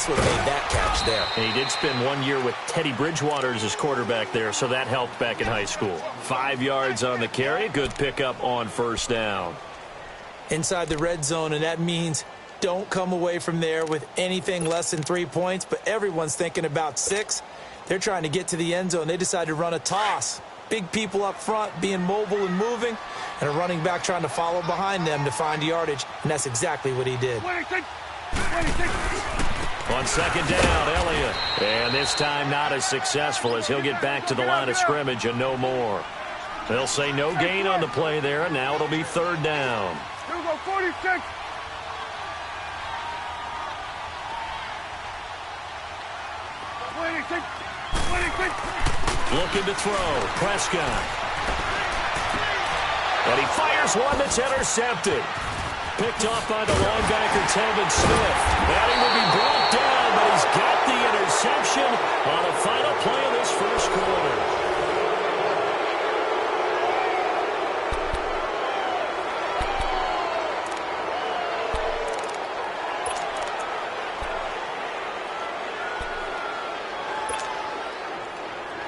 That's what made that catch there. And he did spend 1 year with Teddy Bridgewater as his quarterback there, so that helped back in high school. 5 yards on the carry. Good pickup on first down. Inside the red zone, and that means don't come away from there with anything less than 3 points, but everyone's thinking about 6. They're trying to get to the end zone. They decided to run a toss. Big people up front being mobile and moving, and a running back trying to follow behind them to find yardage, and that's exactly what he did. On second down, Elliott. And this time not as successful as he'll get back to the line of scrimmage and no more. They'll say no gain on the play there, and now it'll be third down. Here we go, 46. Looking to throw. Prescott. And he fires one that's intercepted. Picked off by the linebacker, Telvin Smith. And he will be brought down, but he's got the interception on the final play of this first quarter.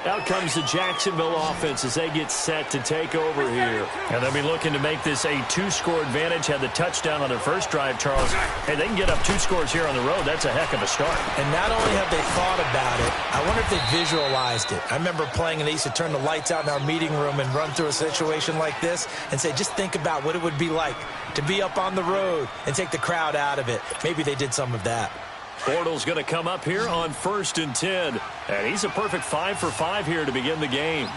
Out comes the Jacksonville offense as they get set to take over here. And they'll be looking to make this a 2-score advantage. Had the touchdown on their first drive, Charles. Hey, they can get up 2 scores here on the road. That's a heck of a start. And not only have they thought about it, I wonder if they visualized it. I remember playing, and they used to turn the lights out in our meeting room and run through a situation like this and say, just think about what it would be like to be up on the road and take the crowd out of it. Maybe they did some of that. Bortles going to come up here on 1st and 10. And he's a perfect 5 for 5 here to begin the game.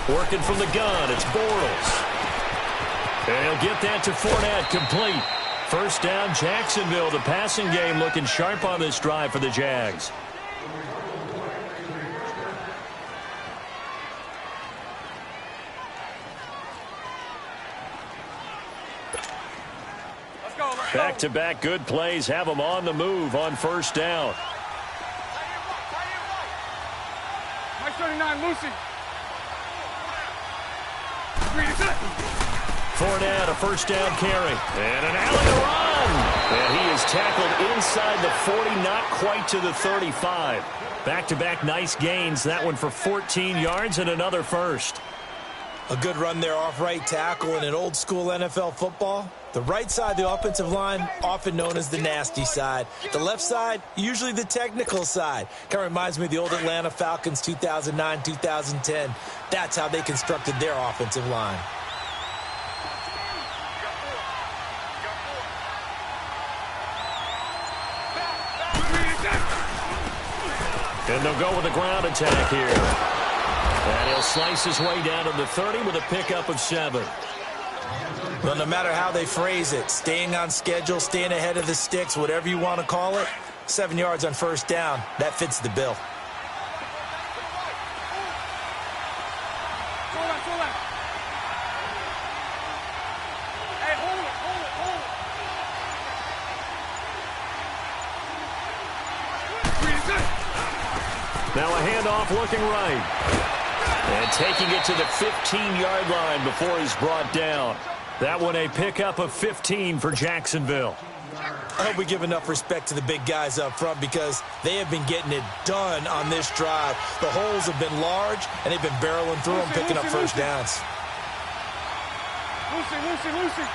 Working from the gun, it's Bortles. And he'll get that to Fournette, complete. First down, Jacksonville. The passing game looking sharp on this drive for the Jags. Back-to-back good plays have them on the move on first down. Mike 39, Lucy. Fournette, a first down carry. And an alley to run. And he is tackled inside the 40, not quite to the 35. Back-to-back nice gains. That one for 14 yards and another first. A good run there off right tackle in an old-school NFL football. The right side, the offensive line, often known as the nasty side. The left side, usually the technical side. Kind of reminds me of the old Atlanta Falcons 2009, 2010. That's how they constructed their offensive line. And they'll go with a ground attack here. And he'll slice his way down to the 30 with a pickup of 7. Well, no matter how they phrase it, staying on schedule, staying ahead of the sticks, whatever you want to call it, 7 yards on first down, that fits the bill. Now a handoff looking right. And taking it to the 15-yard line before he's brought down. That one a pickup of 15 for Jacksonville. I hope we give enough respect to the big guys up front because they have been getting it done on this drive. The holes have been large, and they've been barreling through them, picking up first downs. Lucy.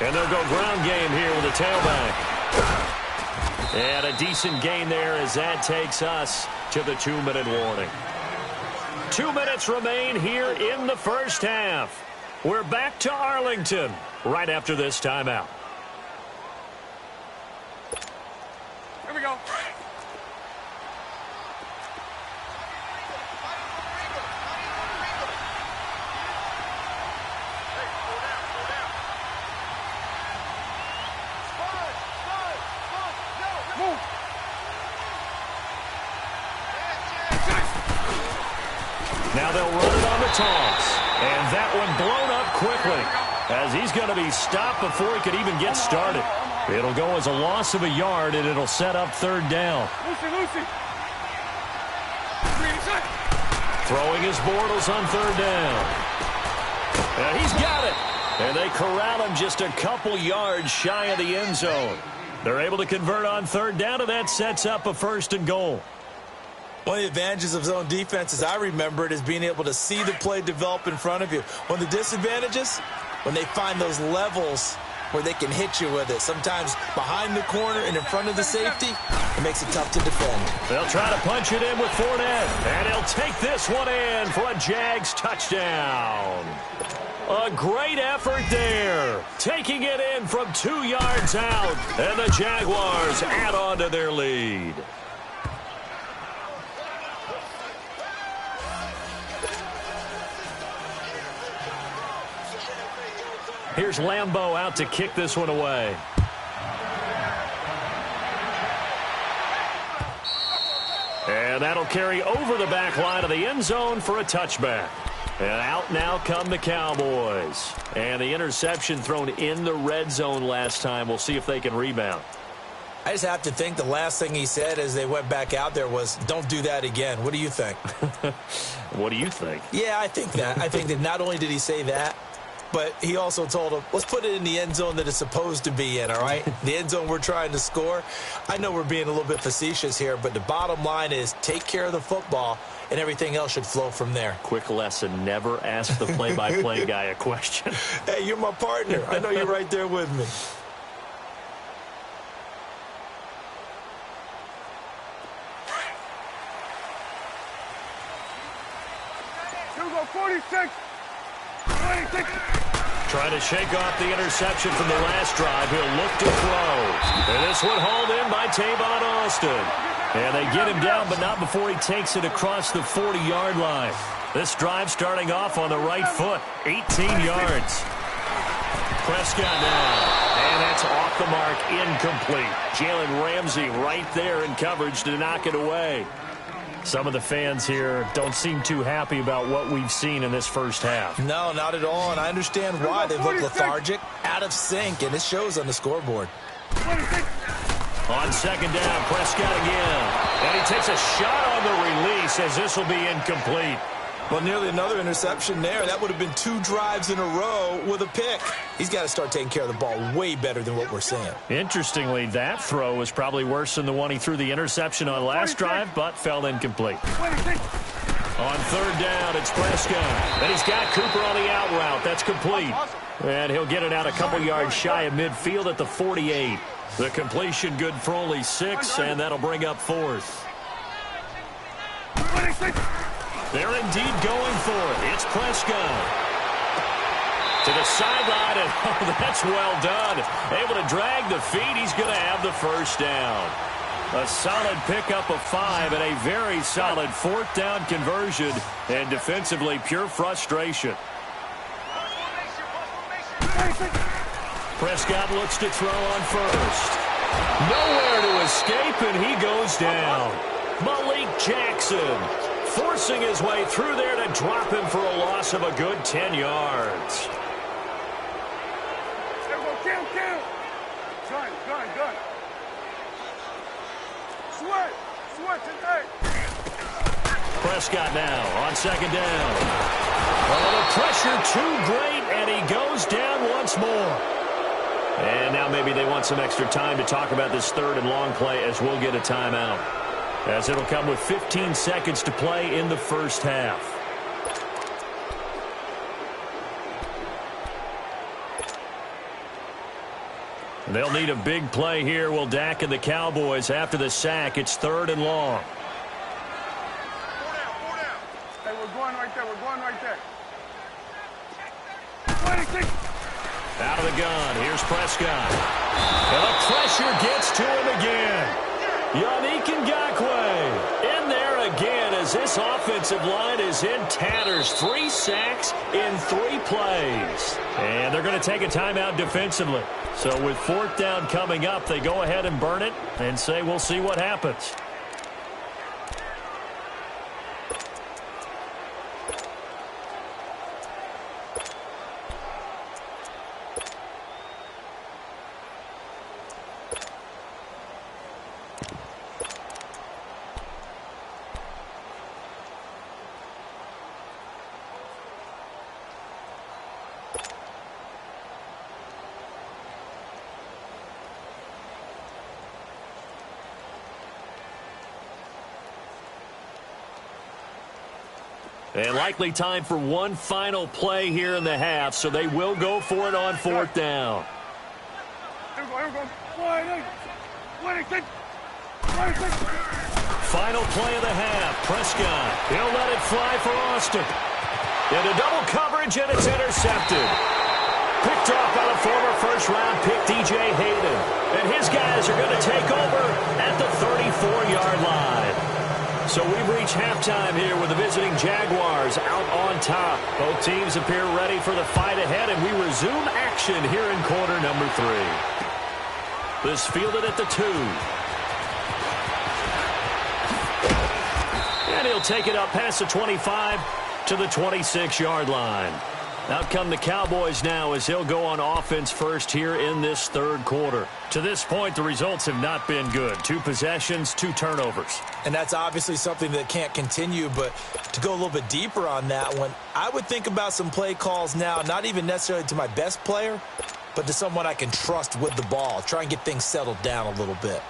And they'll go ground game here with a tailback. And a decent gain there as that takes us to the 2-minute warning. 2 minutes remain here in the first half. We're back to Arlington right after this timeout. Here we go. Now they'll run it on the toss. And that one blown up quickly as he's going to be stopped before he could even get started. It'll go as a loss of a yard, and it'll set up third down. Lucy. Throwing his Bortles on third down. And he's got it. And they corral him just a couple yards shy of the end zone. They're able to convert on third down, and that sets up a 1st and goal. One of the advantages of zone defense, as I remember it, is being able to see the play develop in front of you. One of the disadvantages, when they find those levels where they can hit you with it. Sometimes behind the corner and in front of the safety, it makes it tough to defend. They'll try to punch it in with Fournette, and he'll take this one in for a Jags touchdown. A great effort there, taking it in from 2 yards out, and the Jaguars add on to their lead. Here's Lambeau out to kick this one away. And that'll carry over the back line of the end zone for a touchback. And out now come the Cowboys. And the interception thrown in the red zone last time. We'll see if they can rebound. I just have to think the last thing he said as they went back out there was, don't do that again. What do you think? What do you think? Yeah, I think that. I think that not only did he say that, but he also told him, let's put it in the end zone that it's supposed to be in, all right? The end zone we're trying to score. I know we're being a little bit facetious here, but the bottom line is take care of the football, and everything else should flow from there. Quick lesson, never ask the play-by-play guy a question. Hey, you're my partner. I know you're right there with me. Here we go, 46. 26. Trying to shake off the interception from the last drive. He'll look to throw. And this one hauled in by Tavon Austin. And they get him down, but not before he takes it across the 40-yard line. This drive starting off on the right foot. 18 yards. Prescott now. And that's off the mark, incomplete. Jalen Ramsey right there in coverage to knock it away. Some of the fans here don't seem too happy about what we've seen in this first half. No, not at all, and I understand why. They look lethargic, out of sync, and it shows on the scoreboard. 26. On second down, Prescott again. And he takes a shot on the release as this will be incomplete. Well, nearly another interception there. That would have been 2 drives in a row with a pick. He's got to start taking care of the ball way better than what we're seeing. Interestingly, that throw was probably worse than the one he threw the interception on last drive, but fell incomplete. 26. On third down, it's Prescott. And he's got Cooper on the out route. That's complete. And he'll get it out a couple yards shy of midfield at the 48. The completion good for only 6, and that'll bring up 4th. 26. They're indeed going for it. It's Prescott. To the sideline, and oh, that's well done. Able to drag the feet. He's going to have the first down. A solid pickup of 5 and a very solid 4th down conversion. And defensively, pure frustration. Prescott looks to throw on first. Nowhere to escape, and he goes down. Malik Jackson forcing his way through there to drop him for a loss of a good 10 yards. There we go, kill. Gun. Sweat today. Prescott now on second down. Oh, the pressure too great, and he goes down once more. And now maybe they want some extra time to talk about this 3rd and long play as we'll get a timeout. As it'll come with 15 seconds to play in the first half. They'll need a big play here. Will Dak and the Cowboys after the sack. It's 3rd and long. 4 down. Hey, we're going right there. 26. Out of the gun. Here's Prescott. And the pressure gets to him again. Yannick Ngakoue in there again as this offensive line is in tatters. 3 sacks in 3 plays. And they're going to take a timeout defensively. So with 4th down coming up, they go ahead and burn it and say we'll see what happens. And likely time for one final play here in the half, so they will go for it on fourth down. Here we go, here we go. 26. Final play of the half. Prescott, he'll let it fly for Austin. Into double coverage, and it's intercepted. Picked off by the former first-round pick, DJ Hayden. And his guys are going to take over at the 34-yard line. So we've reached halftime here with the visiting Jaguars out on top. Both teams appear ready for the fight ahead, and we resume action here in quarter number 3. This fielded at the 2. And he'll take it up past the 25 to the 26-yard line. Out come the Cowboys now as they'll go on offense first here in this third quarter. To this point, the results have not been good. 2 possessions, 2 turnovers. And that's obviously something that can't continue, but to go a little bit deeper on that one, I would think about some play calls now, not even necessarily to my best player, but to someone I can trust with the ball. Try and get things settled down a little bit.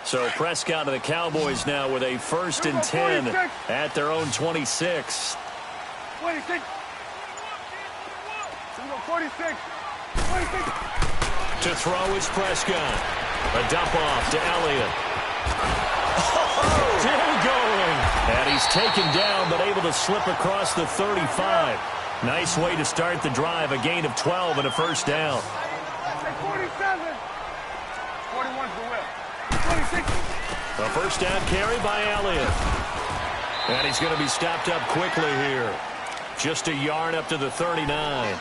So Prescott and the Cowboys now with a 1st and 10 at their own 26. 26. 46. To throw is Prescott. A dump off to Elliott. Still going. And he's taken down but able to slip across the 35. Nice way to start the drive. A gain of 12 and a first down. 47. 41's the whip. 26. A first down carry by Elliott. And he's going to be stopped up quickly here. Just a yard up to the 39.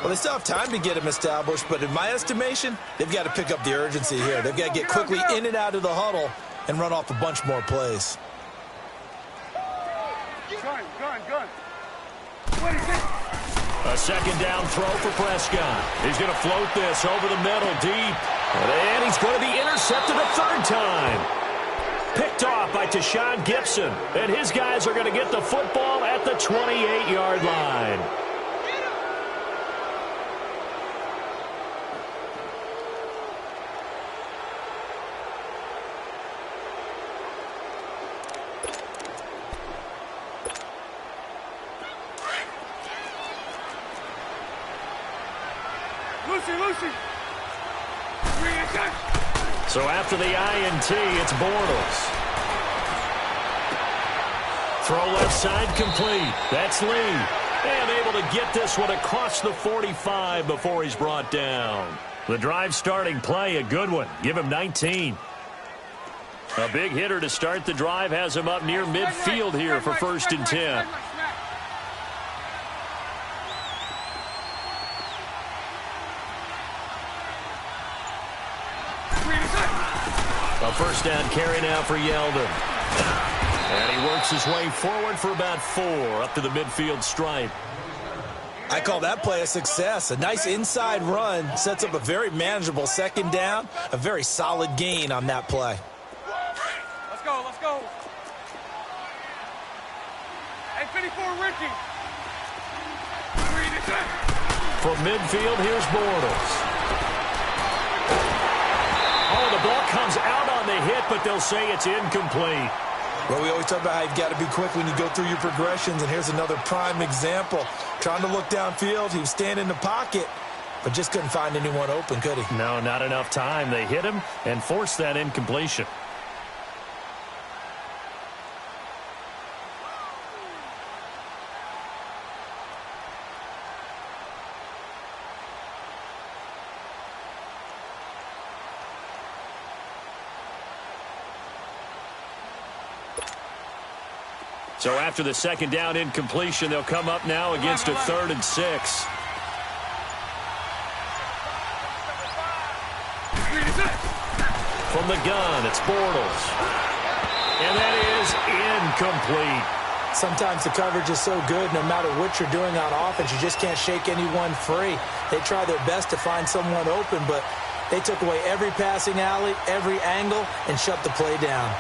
Well, they still have time to get him established, but in my estimation, they've got to pick up the urgency here. They've got to get quickly in and out of the huddle and run off a bunch more plays. Gun. 26. A second down throw for Prescott. He's going to float this over the middle deep. And he's going to be intercepted a 3rd time. Picked off by Tashawn Gibson. And his guys are going to get the football at the 28-yard line. Lucy. So after the INT, it's Bortles. Throw left side complete. That's Lee. And able to get this one across the 45 before he's brought down. The drive starting play, a good one. Give him 19. A big hitter to start the drive has him up near midfield here for 1st and 10. A first down carry now for Yeldon. And he works his way forward for about 4 up to the midfield stripe. I call that play a success. A nice inside run sets up a very manageable 2nd down. A very solid gain on that play. Let's go. Hey, 54, Ricky. From midfield, here's Bortles. Oh, the ball comes out on the hit, but they'll say it's incomplete. Well, we always talk about how you've got to be quick when you go through your progressions, and here's another prime example. Trying to look downfield, he was standing in the pocket, but just couldn't find anyone open, could he? No, not enough time. They hit him and forced that incompletion. So after the 2nd down incompletion, they'll come up now against a 3rd and 6. From the gun, it's Bortles. And that is incomplete. Sometimes the coverage is so good, no matter what you're doing on offense, you just can't shake anyone free. They try their best to find someone open, but they took away every passing alley, every angle, and shut the play down.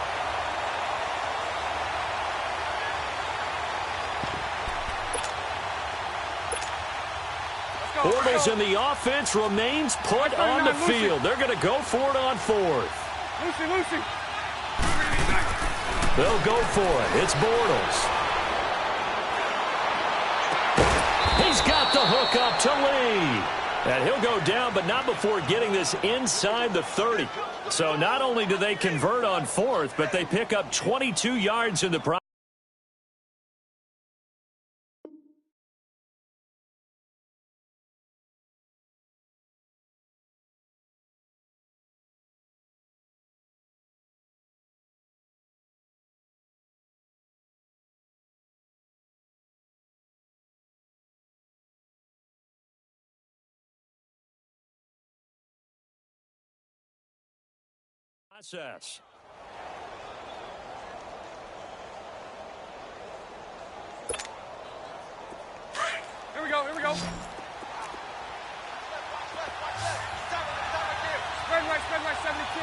Bortles in the offense remains put on the field. They're going to go for it on fourth. Lucy. They'll go for it. It's Bortles. He's got the hook up to Lee. And he'll go down, but not before getting this inside the 30. So not only do they convert on fourth, but they pick up 22 yards in the process. Here we go. Spread right, 72.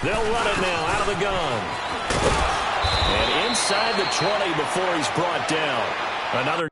They'll run it now out of the gun. And inside the 20 before he's brought down. Another.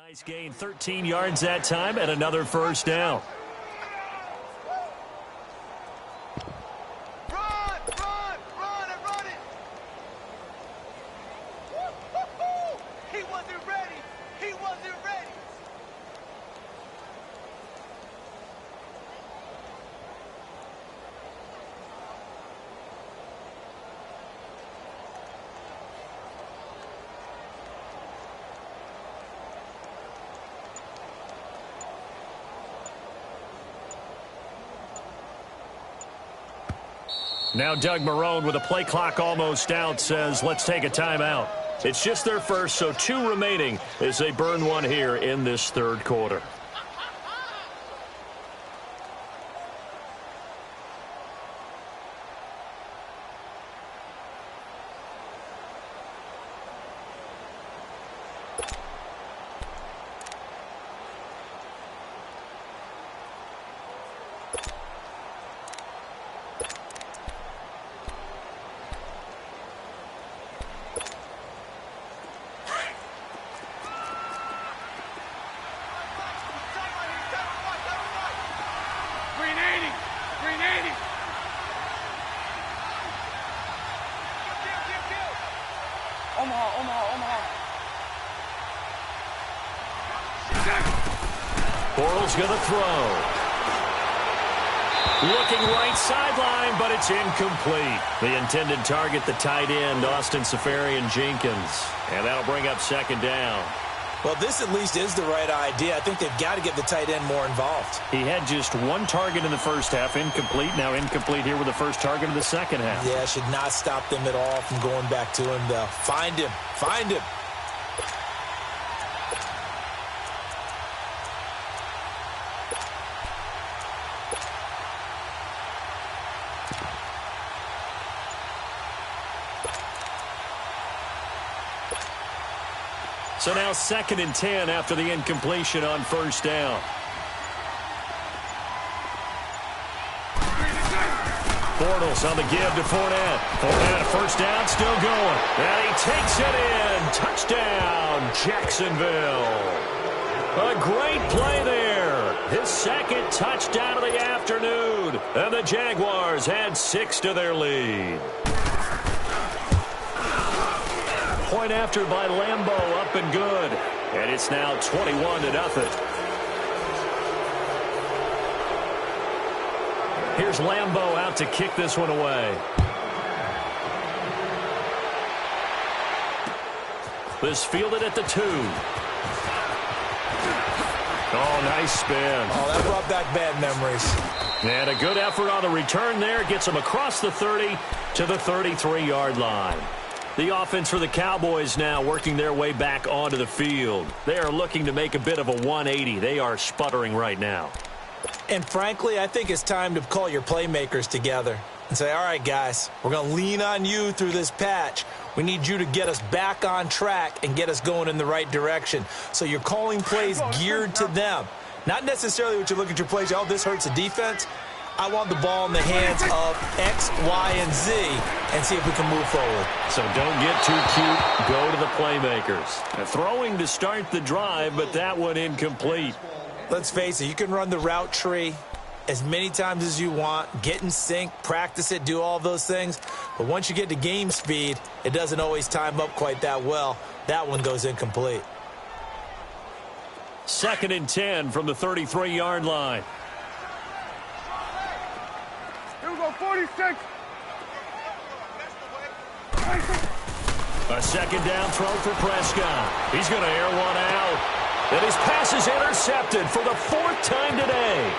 Nice gain, 13 yards that time, and another first down. Run it! He wasn't ready! Now Doug Marrone, with a play clock almost out, says let's take a timeout. It's just their first, so 2 remaining as they burn one here in this third quarter. Omaha. Bortles going to throw. Looking right sideline, but it's incomplete. The intended target, the tight end, Austin Seferian-Jenkins. And that'll bring up second down. Well, this at least is the right idea. I think they've got to get the tight end more involved. He had just 1 target in the first half, incomplete. Now incomplete here with the first target of the second half. Yeah, should not stop them at all from going back to him, though. Find him. So now 2nd and 10 after the incompletion on first down. Bortles on the give to Fournette. Fournette, first down, still going. And he takes it in. Touchdown, Jacksonville. A great play there. his second touchdown of the afternoon. And the Jaguars add 6 to their lead. Point after by Lambeau, up and good. And it's now 21-0. Here's Lambeau out to kick this one away. This fielded at the 2. Oh, nice spin. Oh, that brought back bad memories. And a good effort on the return there. Gets him across the 30 to the 33-yard line. The offense for the Cowboys now working their way back onto the field. They are looking to make a bit of a 180. They are sputtering right now. And frankly, I think it's time to call your playmakers together and say, all right, guys, we're going to lean on you through this patch. We need you to get us back on track and get us going in the right direction. So you're calling plays geared to them. Not necessarily what you look at your plays, oh, this hurts the defense. I want the ball in the hands of X, Y, and Z and see if we can move forward. So don't get too cute. Go to the playmakers. Throwing to start the drive, but that one incomplete. Let's face it, you can run the route tree as many times as you want, get in sync, practice it, do all those things. But once you get to game speed, it doesn't always time up quite that well. That one goes incomplete. 2nd and 10 from the 33-yard line. Here we go, 46. A second down throw for Prescott. He's going to air one out. And his pass is intercepted for the 4th time today.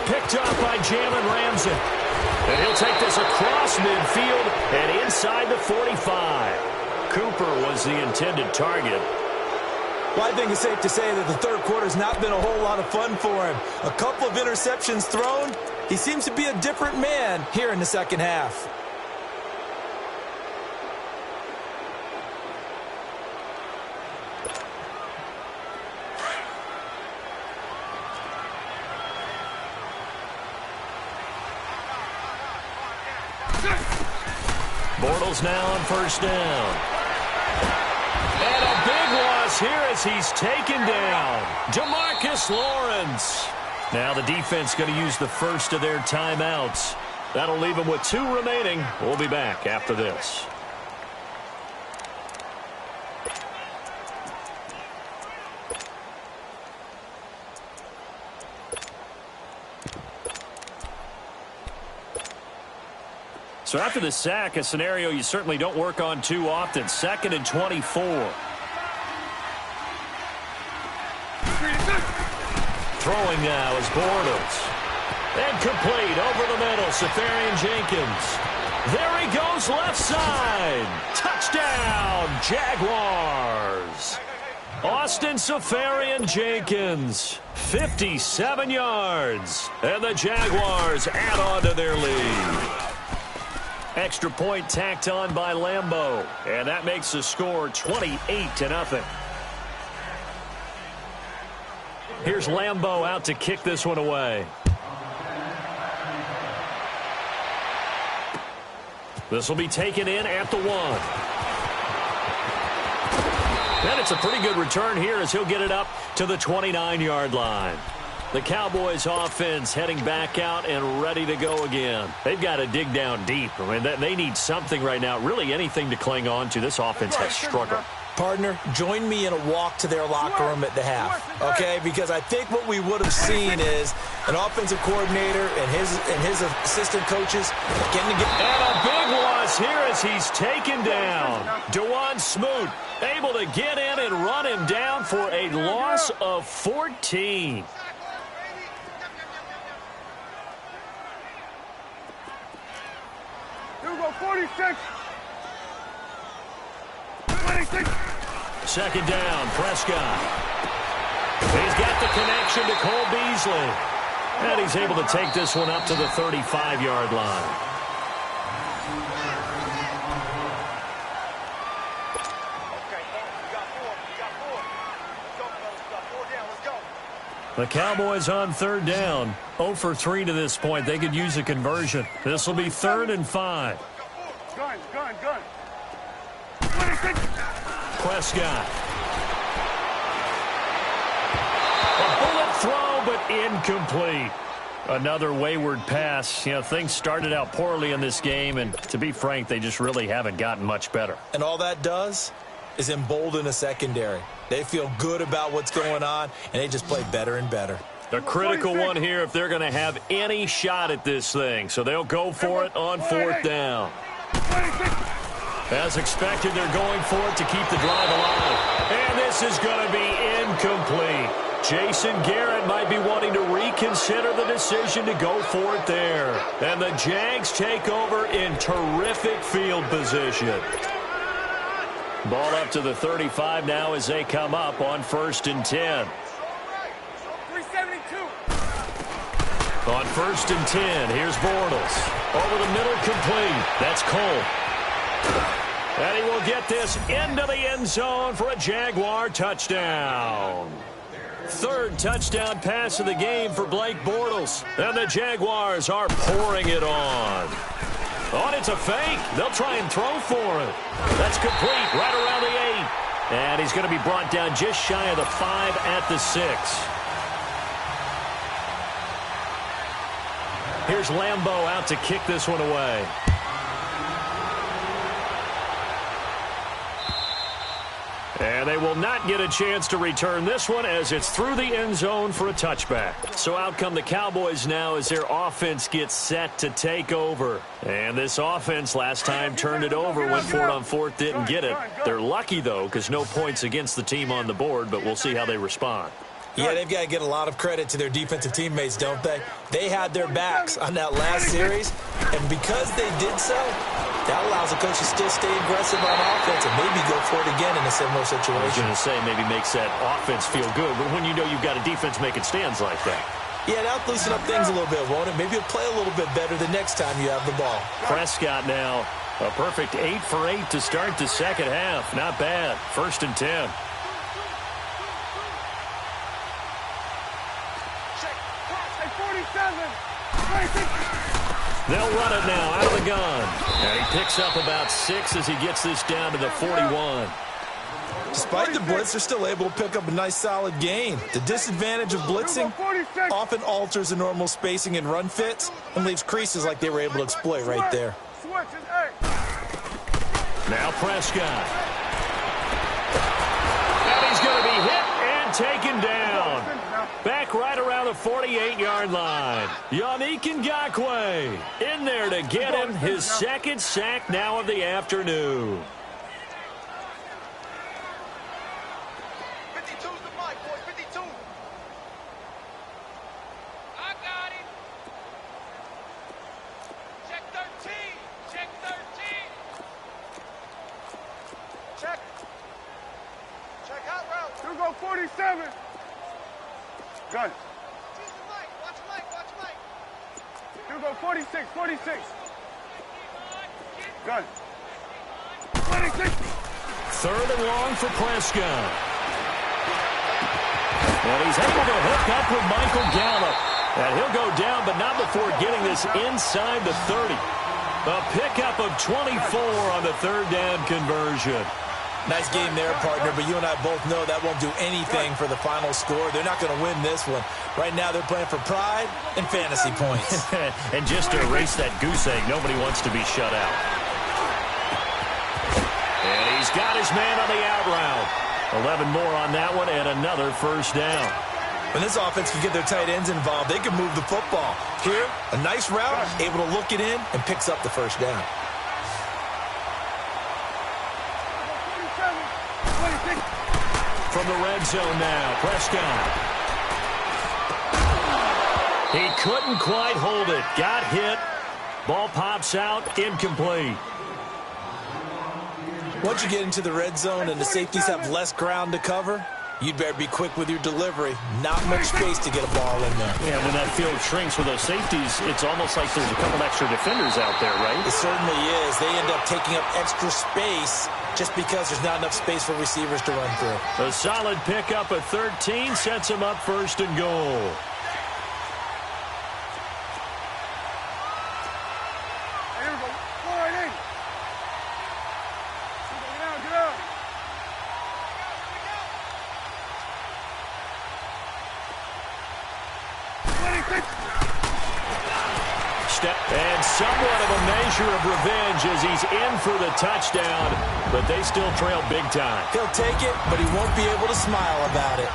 Picked up by Jalen Ramsey. And he'll take this across midfield and inside the 45. Cooper was the intended target. Well, I think it's safe to say that the third quarter's not been a whole lot of fun for him. A couple of interceptions thrown. He seems to be a different man here in the second half. Bortles now on 1st down. And a big loss here as he's taken down. DeMarcus Lawrence. Now the defense going to use the first of their timeouts. That'll leave them with 2 remaining. We'll be back after this. So after the sack, a scenario you certainly don't work on too often. 2nd and 24. Throwing now is Bortles. And complete over the middle, Safarian Jenkins. There he goes left side. Touchdown, Jaguars. Austin Safarian Jenkins, 57 yards. And the Jaguars add on to their lead. Extra point tacked on by Lambeau. And that makes the score 28-0. Here's Lambeau out to kick this one away. This will be taken in at the 1. And it's a pretty good return here as he'll get it up to the 29-yard line. The Cowboys offense heading back out and ready to go again. They've got to dig down deep. I mean, they need something right now, really anything to cling on to. This offense has struggled. Partner, join me in a walk to their locker room at the half, okay? Because I think what we would have seen is an offensive coordinator and his assistant coaches getting to get... And a big loss here as he's taken down. Dewan Smoot able to get in and run him down for a loss of 14. Here we go, 46. 26. Second down, Prescott. He's got the connection to Cole Beasley. And he's able to take this one up to the 35-yard line. The Cowboys on 3rd down. 0 for 3 to this point. They could use a conversion. This will be 3rd and 5. Gun. 26. Prescott. A bullet throw but incomplete. Another wayward pass. You know, things started out poorly in this game, and to be frank, they just really haven't gotten much better. And all that does is embolden a secondary. They feel good about what's going on, and they just play better and better. A critical one here if they're going to have any shot at this thing. So they'll go for it on 4th down. As expected, they're going for it to keep the drive alive. And this is going to be incomplete. Jason Garrett might be wanting to reconsider the decision to go for it there. And the Jags take over in terrific field position. Ball up to the 35 now as they come up on 1st and 10. 372. On 1st and 10, here's Bortles. Over the middle, complete. That's Cole. And he will get this into the end zone for a Jaguar touchdown. 3rd touchdown pass of the game for Blake Bortles. And the Jaguars are pouring it on. Oh, and it's a fake. They'll try and throw for it. That's complete right around the 8. And he's going to be brought down just shy of the 5 at the 6. Here's Lambeau out to kick this one away. And they will not get a chance to return this one as it's through the end zone for a touchback. So out come the Cowboys now as their offense gets set to take over. And this offense last time turned it over, went for it on 4th, didn't get it. They're lucky, though, because no points against the team on the board, but we'll see how they respond. Yeah, they've got to get a lot of credit to their defensive teammates, don't they? They had their backs on that last series, and because they did so, that allows the coach to still stay aggressive on offense and maybe go for it again in a similar situation. I was going to say maybe makes that offense feel good, but when you know you've got a defense making stands like that. Yeah, that'll loosen up things a little bit, won't it? Maybe you'll play a little bit better the next time you have the ball. Prescott now, a perfect 8 for 8 to start the second half. Not bad. 1st and 10. They'll run it now out of the gun. And he picks up about 6 as he gets this down to the 41. Despite the blitz, they're still able to pick up a nice solid gain. The disadvantage of blitzing often alters the normal spacing and run fits and leaves creases like they were able to exploit right there. Now Prescott. And he's going to be hit and taken down. Back right around the 48-yard line. Yannick Ngakoue in there to get him his 2nd sack now of the afternoon. 52's the mic, boys. 52. I got it. Check 13. Check 13. Check. Check out route. You go 47. Gun. Use the mic. Watch the mic. Watch the mic. You go 46. 46. Gun. 26. 3rd and long for Prescott. And he's able to hook up with Michael Gallup. And he'll go down, but not before getting this inside the 30. A pickup of 24 on the 3rd down conversion. Nice game there, partner, but you and I both know that won't do anything for the final score. They're not going to win this one. Right now, they're playing for pride and fantasy points. And just to erase that goose egg, nobody wants to be shut out. And he's got his man on the out route. 11 more on that one and another 1st down. When this offense can get their tight ends involved, they can move the football. Here, a nice route, able to look it in, and picks up the 1st down. From the red zone now, Prescott. He couldn't quite hold it. Got hit. Ball pops out, incomplete. Once you get into the red zone and the safeties have less ground to cover, you'd better be quick with your delivery. Not much space to get a ball in there. Yeah, when that field shrinks with those safeties, it's almost like there's a couple extra defenders out there, right? It certainly is. They end up taking up extra space just because there's not enough space for receivers to run through. A solid pickup of 13 sets him up 1st and goal. step. And somewhat of a measure of revenge as he's in for the touchdown, but they still trail big time. He'll take it, but he won't be able to smile about it.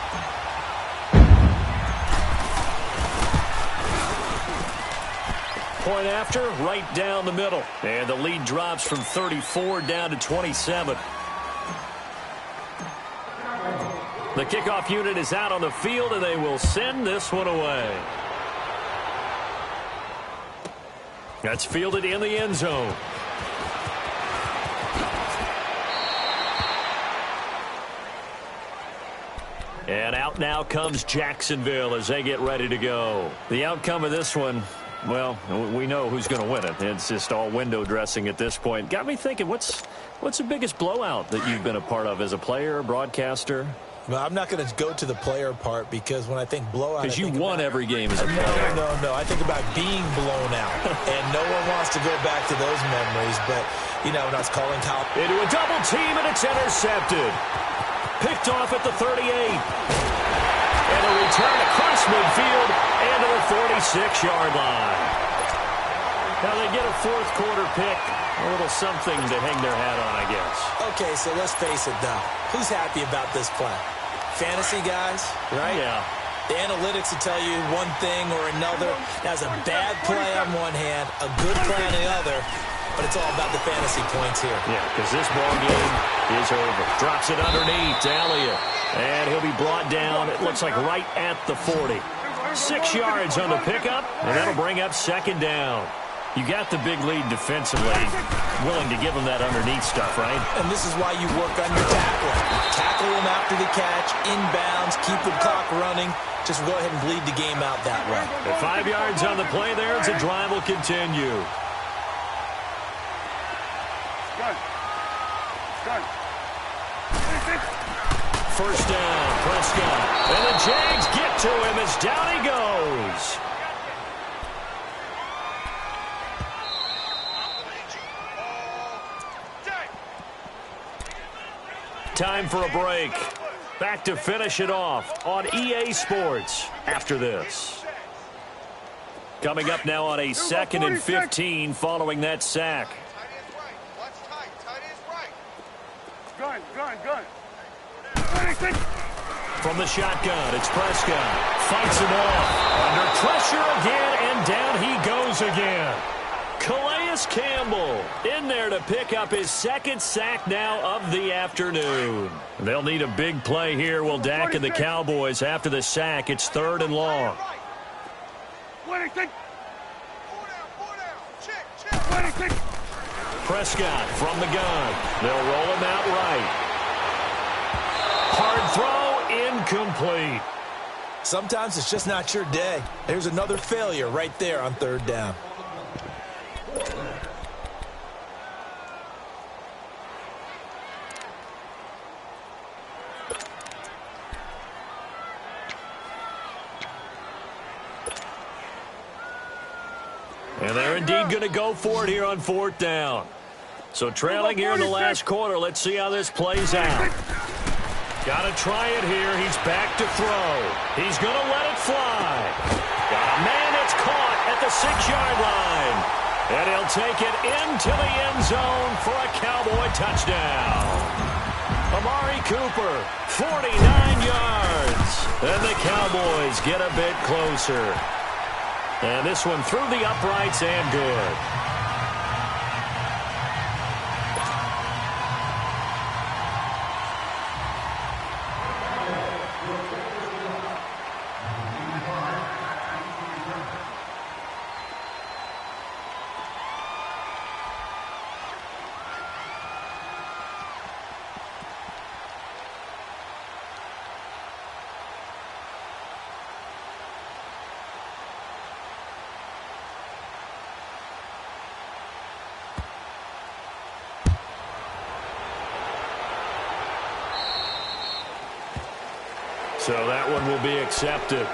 Point after, right down the middle. And the lead drops from 34 down to 27. The kickoff unit is out on the field, and they will send this one away. That's fielded in the end zone. And out now comes Jacksonville as they get ready to go. The outcome of this one, well, we know who's going to win it. It's just all window dressing at this point. Got me thinking, what's the biggest blowout that you've been a part of as a player, broadcaster? Well, I'm not going to go to the player part because when I think blowout, because you won every game as a player. No. I think about being blown out, and no one wants to go back to those memories. But, you know, when I was calling Kyle. Into a double team, and it's intercepted. Picked off at the 38. And a return across midfield and to the 46-yard line. Now they get a fourth quarter pick. A little something to hang their hat on, I guess. Okay, so let's face it, though. Who's happy about this play? Fantasy guys, right? Yeah. The analytics will tell you one thing or another. That's a bad play on one hand, a good play on the other, but it's all about the fantasy points here. Yeah, because this ball game is over. Drops it underneath to Elliott, and he'll be brought down, it looks like right at the 40. 6 yards on the pickup, and that'll bring up second down. You got the big lead defensively, willing to give them that underneath stuff, right? And this is why you work on your tackling. Tackle them after the catch, inbounds, keep the clock running. Just go ahead and bleed the game out that way. At 5 yards on the play there, as the drive will continue. First down, Prescott. And the Jags get to him as down he goes. Time for a break. Back to finish it off on EA Sports after this. Coming up now on a 2nd and 15 following that sack. Gun. From the shotgun, it's Prescott. Fights him off. Under pressure again, and down he goes again. Calais Campbell in there to pick up his 2nd sack now of the afternoon. They'll need a big play here, will Dak and the Cowboys after the sack. It's 3rd and long. Prescott from the gun. They'll roll him out right. Hard throw, incomplete. Sometimes it's just not your day. There's another failure right there on 3rd down. And they're indeed going to go for it here on 4th down. So trailing here in the last quarter. Let's see how this plays out. Got to try it here. He's back to throw. He's going to let it fly. Got a man that's caught at the 6-yard line. And he'll take it into the end zone for a Cowboy touchdown. Amari Cooper, 49 yards. And the Cowboys get a bit closer. And this one through the uprights and good. So that one will be accepted.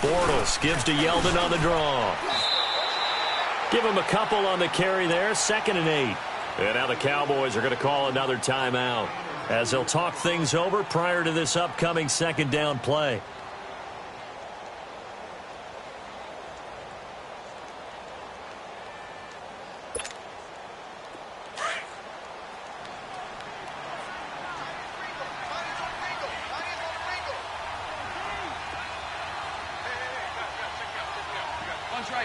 Bortles gives to Yeldon on the draw. Give him a couple on the carry there. 2nd and 8. And now the Cowboys are going to call another timeout as they'll talk things over prior to this upcoming 2nd down play.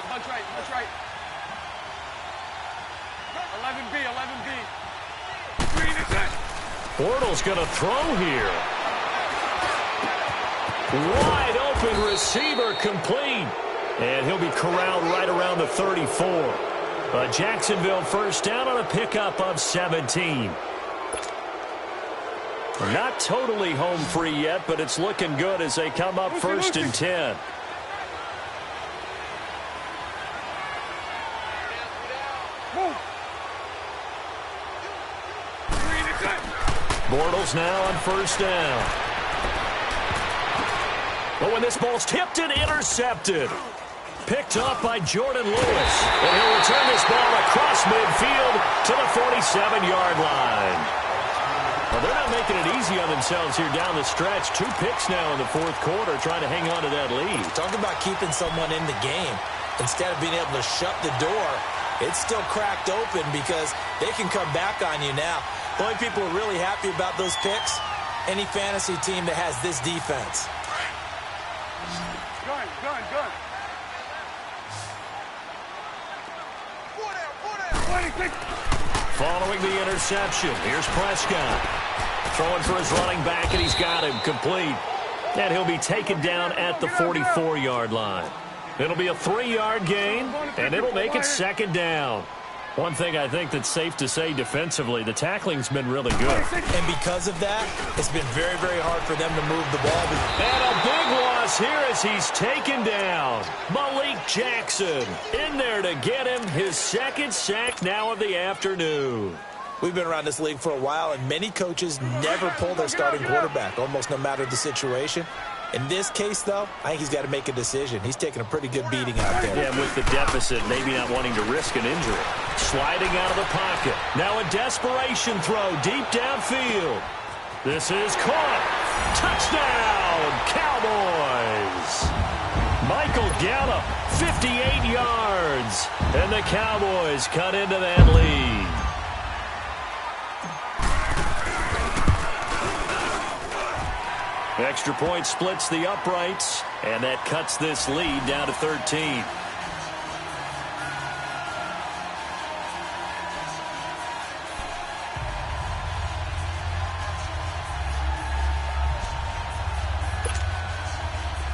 Bunch right. 11B. Green is it. Bortles going to throw here. Wide open receiver complete. And he'll be corralled right around the 34. A Jacksonville first down on a pickup of 17. Not totally home free yet, but it's looking good as they come up 1st and 10. Bortles now on 1st down. Oh, and this ball's tipped and intercepted. Picked up by Jordan Lewis. And he'll return this ball across midfield to the 47-yard line. Well, they're not making it easy on themselves here down the stretch. 2 picks now in the 4th quarter trying to hang on to that lead. Talk about keeping someone in the game. Instead of being able to shut the door, it's still cracked open because they can come back on you now. The only people who are really happy about those picks, any fantasy team that has this defense. Gun. Following the interception, here's Prescott. Throwing for his running back, and he's got him complete. And he'll be taken down at the 44-yard line. It'll be a 3-yard gain, and it'll make it 2nd down. One thing I think that's safe to say defensively, the tackling's been really good. And because of that, it's been very, very hard for them to move the ball. And a big loss here as he's taken down. Malik Jackson in there to get him his 2nd sack now of the afternoon. We've been around this league for a while, and many coaches never pull their starting quarterback, almost no matter the situation. In this case, though, I think he's got to make a decision. He's taking a pretty good beating out there. Yeah, with the deficit, maybe not wanting to risk an injury. Sliding out of the pocket. Now a desperation throw deep downfield. This is caught. Touchdown, Cowboys. Michael Gallup, 58 yards. And the Cowboys cut into that lead. Extra point splits the uprights, and that cuts this lead down to 13.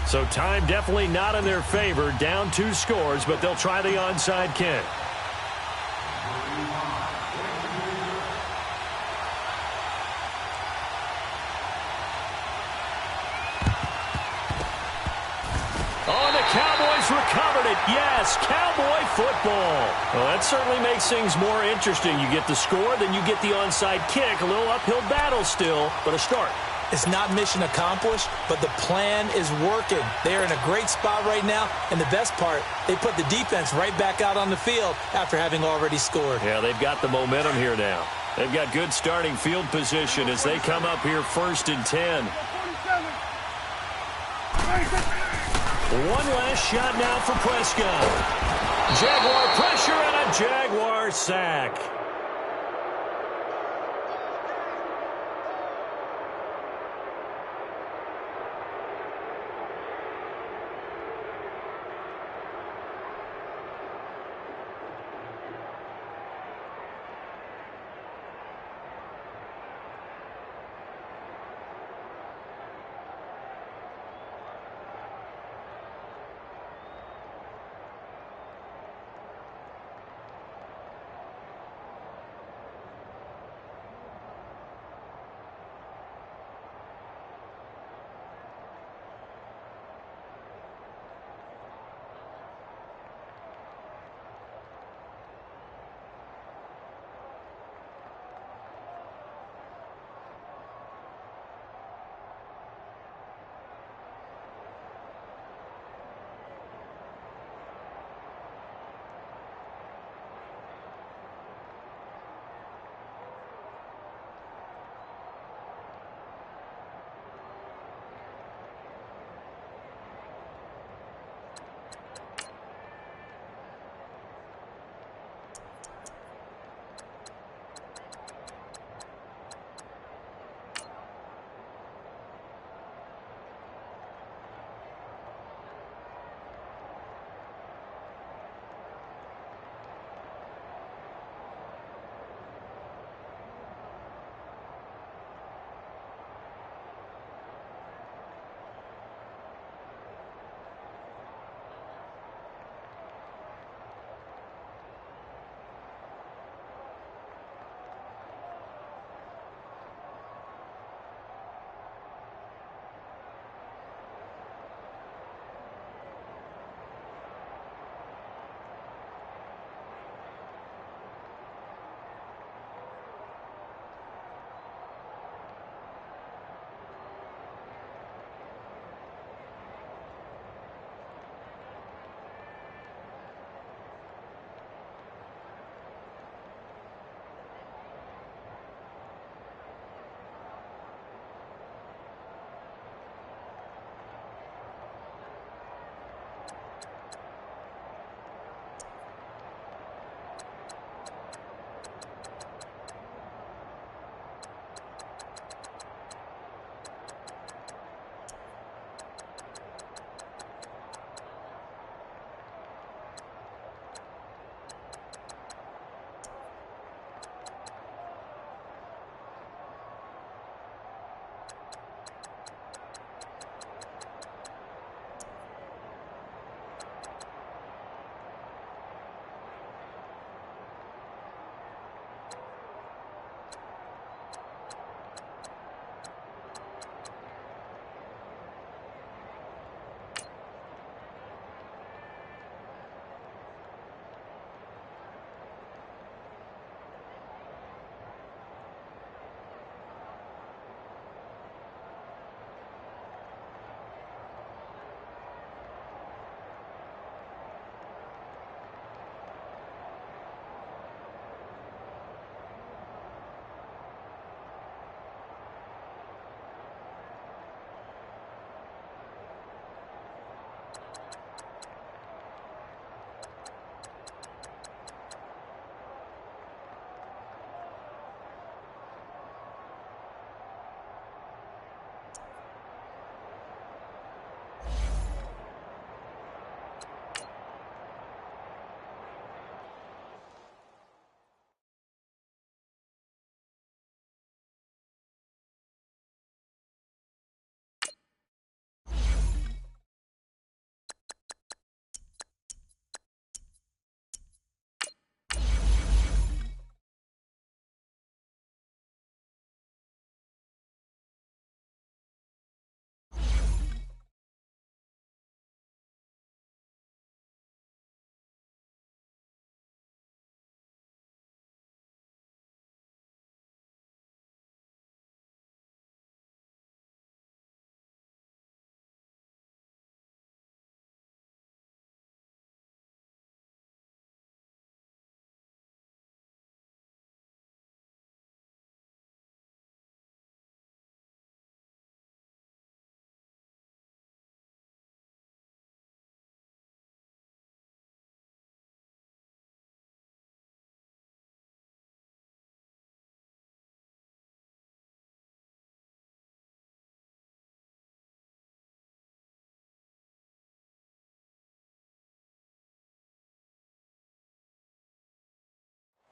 So time definitely not in their favor. Down 2 scores, but they'll try the onside kick. Recovered it. Yes, Cowboy football. Well, that certainly makes things more interesting. You get the score, then you get the onside kick. A little uphill battle still, but a start. It's not mission accomplished, but the plan is working. They're in a great spot right now, and the best part, they put the defense right back out on the field after having already scored. Yeah, they've got the momentum here now. They've got good starting field position as they come up here 1st and 10. One last shot now for Prescott. Jaguar pressure and a Jaguar sack.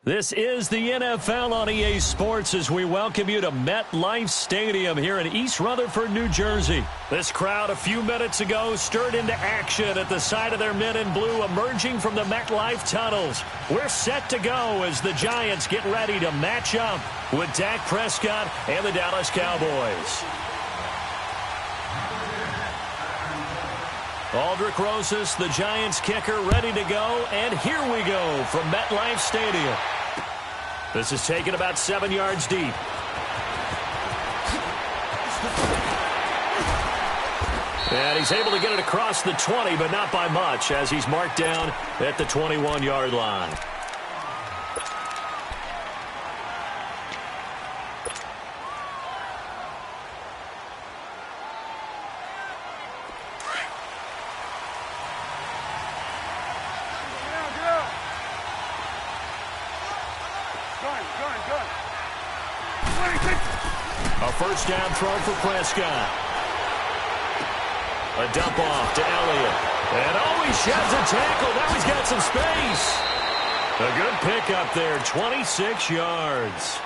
This is the NFL on EA Sports as we welcome you to MetLife Stadium here in East Rutherford, New Jersey. This crowd a few minutes ago stirred into action at the side of their men in blue emerging from the MetLife tunnels. We're set to go as the Giants get ready to match up with Dak Prescott and the Dallas Cowboys. Aldrich Rosas, the Giants kicker, ready to go, and here we go from MetLife Stadium. This is taken about 7 yards deep. And he's able to get it across the 20, but not by much, as he's marked down at the 21-yard line. A first down throw for Prescott. A dump off to Elliott. And he sheds a tackle. Now he's got some space. A good pickup there, 26 yards.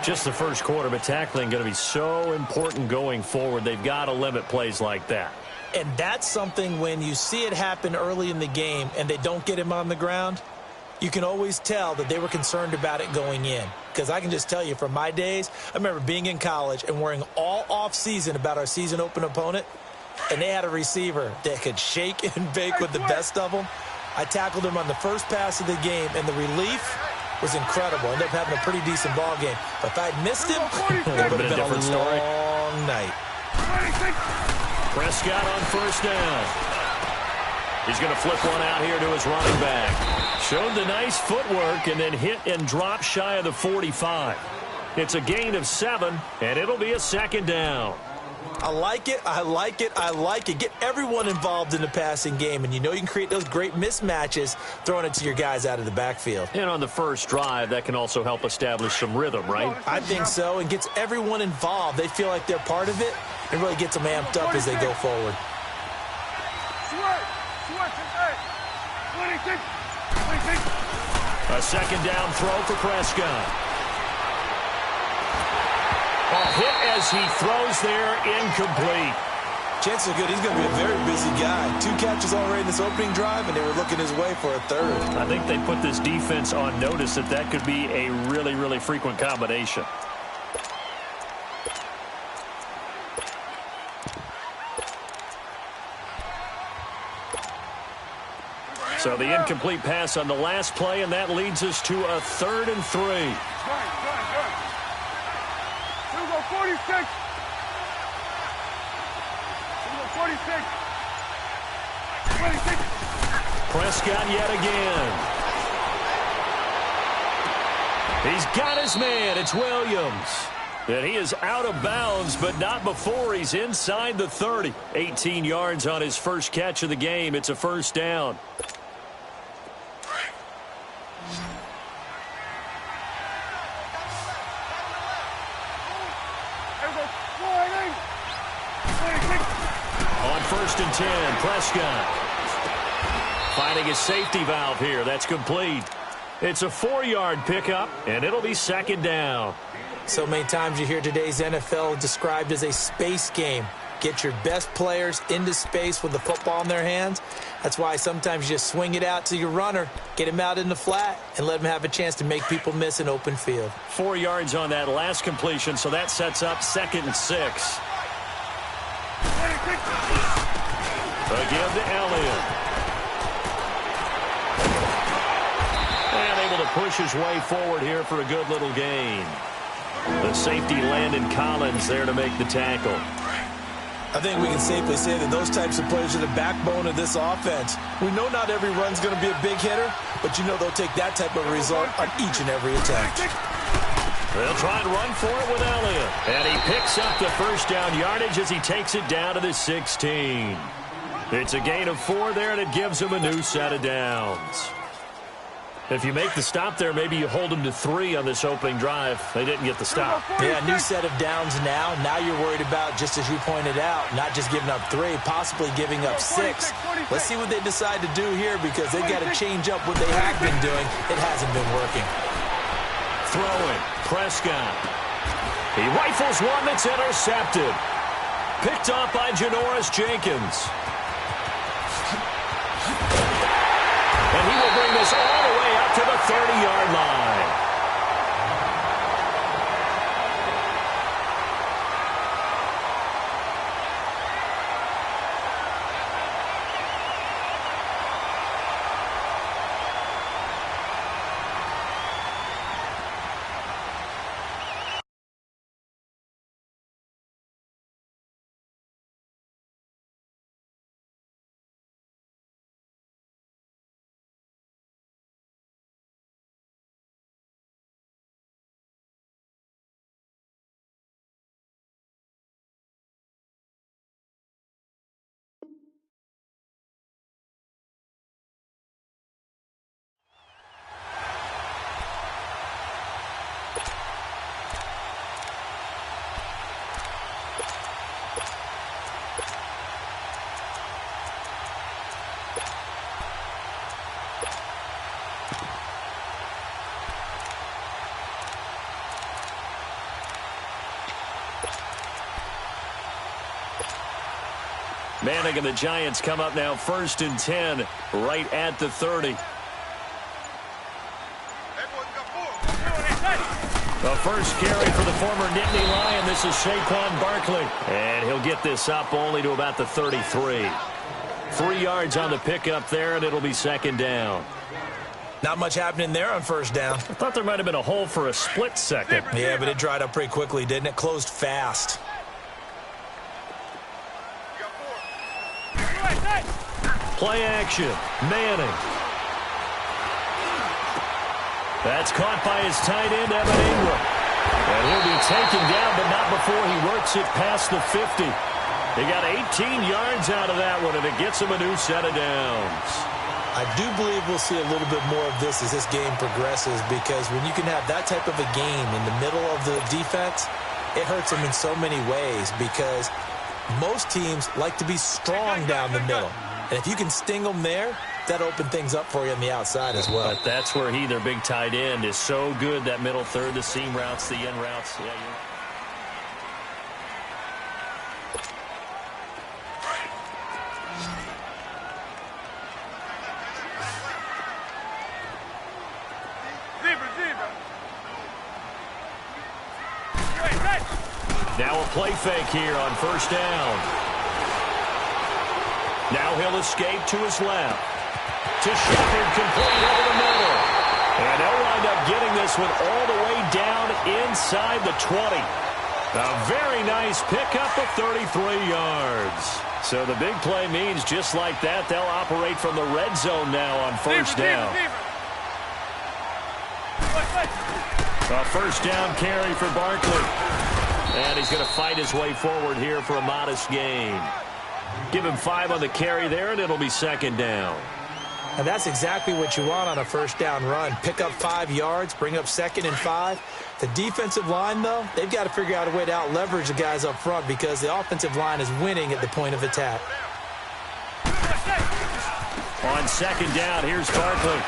Just the first quarter, but tackling going to be so important going forward. They've got to limit plays like that. And that's something when you see it happen early in the game and they don't get him on the ground, you can always tell that they were concerned about it going in. Because I can just tell you from my days, I remember being in college and worrying all off-season about our season open opponent, and they had a receiver that could shake and bake with the best of them. I tackled him on the first pass of the game, and the relief was incredible. Ended up having a pretty decent ball game. But if I'd missed him, it would have been a long night. Prescott on first down. He's going to flip one out here to his running back. Showed the nice footwork and then hit and drop shy of the 45. It's a gain of 7, and it'll be a second down. I like it. I like it. I like it. Get everyone involved in the passing game, and you know you can create those great mismatches throwing it to your guys out of the backfield. And on the first drive, that can also help establish some rhythm, right? I think so, and gets everyone involved. They feel like they're part of it and really gets them amped up as they go forward. A second down throw for Prescott. A hit as he throws there, incomplete. Chances are good he's going to be a very busy guy. 2 catches already in this opening drive, and they were looking his way for a third. I think they put this defense on notice that that could be a really, really frequent combination. So the incomplete pass on the last play, and that leads us to a 3rd and 3. Good. 46. 46. 26. Prescott yet again. He's got his man. It's Williams. And he is out of bounds, but not before he's inside the 30. 18 yards on his first catch of the game. It's a first down. On 1st and 10, Prescott finding his safety valve here. That's complete. It's a 4-yard pickup, and it'll be second down. So many times you hear today's NFL described as a space game. Get your best players into space with the football in their hands. That's why sometimes you just swing it out to your runner, get him out in the flat, and let him have a chance to make people miss an open field. 4 yards on that last completion, so that sets up 2nd and 6. Again to Elliott. And able to push his way forward here for a good little gain. The safety Landon Collins there to make the tackle. I think we can safely say that those types of players are the backbone of this offense. We know not every run's going to be a big hitter, but you know they'll take that type of result on each and every attempt. They'll try and run for it with Elliott. And he picks up the first down yardage as he takes it down to the 16. It's a gain of 4 there, and it gives him a new set of downs. If you make the stop there, maybe you hold them to 3 on this opening drive. They didn't get the stop. Yeah, new set of downs now. Now you're worried about, just as you pointed out, not just giving up 3, possibly giving up 6. Let's see what they decide to do here because they've got to change up what they have been doing. It hasn't been working. Throwing. Prescott. He rifles one that's intercepted. Picked off by Janoris Jenkins. And he will bring this all the way up to the 30-yard line. Manning and the Giants come up now 1st and 10 right at the 30. The first carry for the former Nittany Lion. This is Saquon Barkley. And he'll get this up only to about the 33. 3 yards on the pickup there, and it'll be 2nd down. Not much happening there on 1st down. I thought there might have been a hole for a split second. Yeah, but it dried up pretty quickly, didn't it? Closed fast. Play action. Manning. That's caught by his tight end, Evan Ingram. And he'll be taken down, but not before he works it past the 50. He got 18 yards out of that one, and it gets him a new set of downs. I do believe we'll see a little bit more of this as this game progresses, because when you can have that type of a game in the middle of the defense, it hurts them in so many ways, because most teams like to be strong down the middle. And if you can sting them there, that'll open things up for you on the outside as well. But that's where their big tight end, is so good, that middle third, the seam routes, the end routes. Yeah, Now a play fake here on 1st down. Now he'll escape to his left. To Shepard, complete over the middle. And they'll wind up getting this one all the way down inside the 20. A very nice pickup of 33 yards. So the big play means just like that, they'll operate from the red zone now on 1st down. A 1st down carry for Barkley. And he's going to fight his way forward here for a modest gain. Give him 5 on the carry there, and it'll be 2nd down. And that's exactly what you want on a 1st down run. Pick up 5 yards, bring up 2nd and 5. The defensive line, though, they've got to figure out a way to out-leverage the guys up front, because the offensive line is winning at the point of attack. On 2nd down, here's Barkley.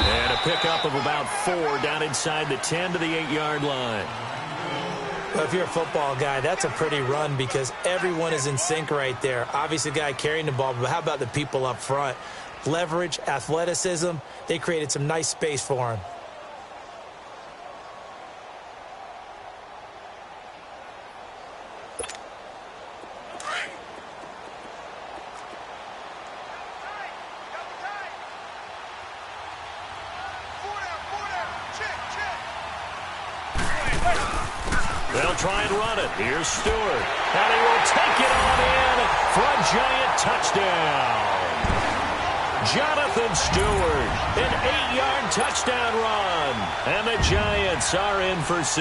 And a pickup of about 4 down inside the 10 to the 8-yard line. Well, if you're a football guy, that's a pretty run, because everyone is in sync right there. Obviously, the guy carrying the ball, but how about the people up front? Leverage, athleticism, they created some nice space for him. They'll try and run it. Here's Stewart. And he will take it on in for a giant touchdown. Jonathan Stewart, an 8-yard touchdown run. And the Giants are in for 6.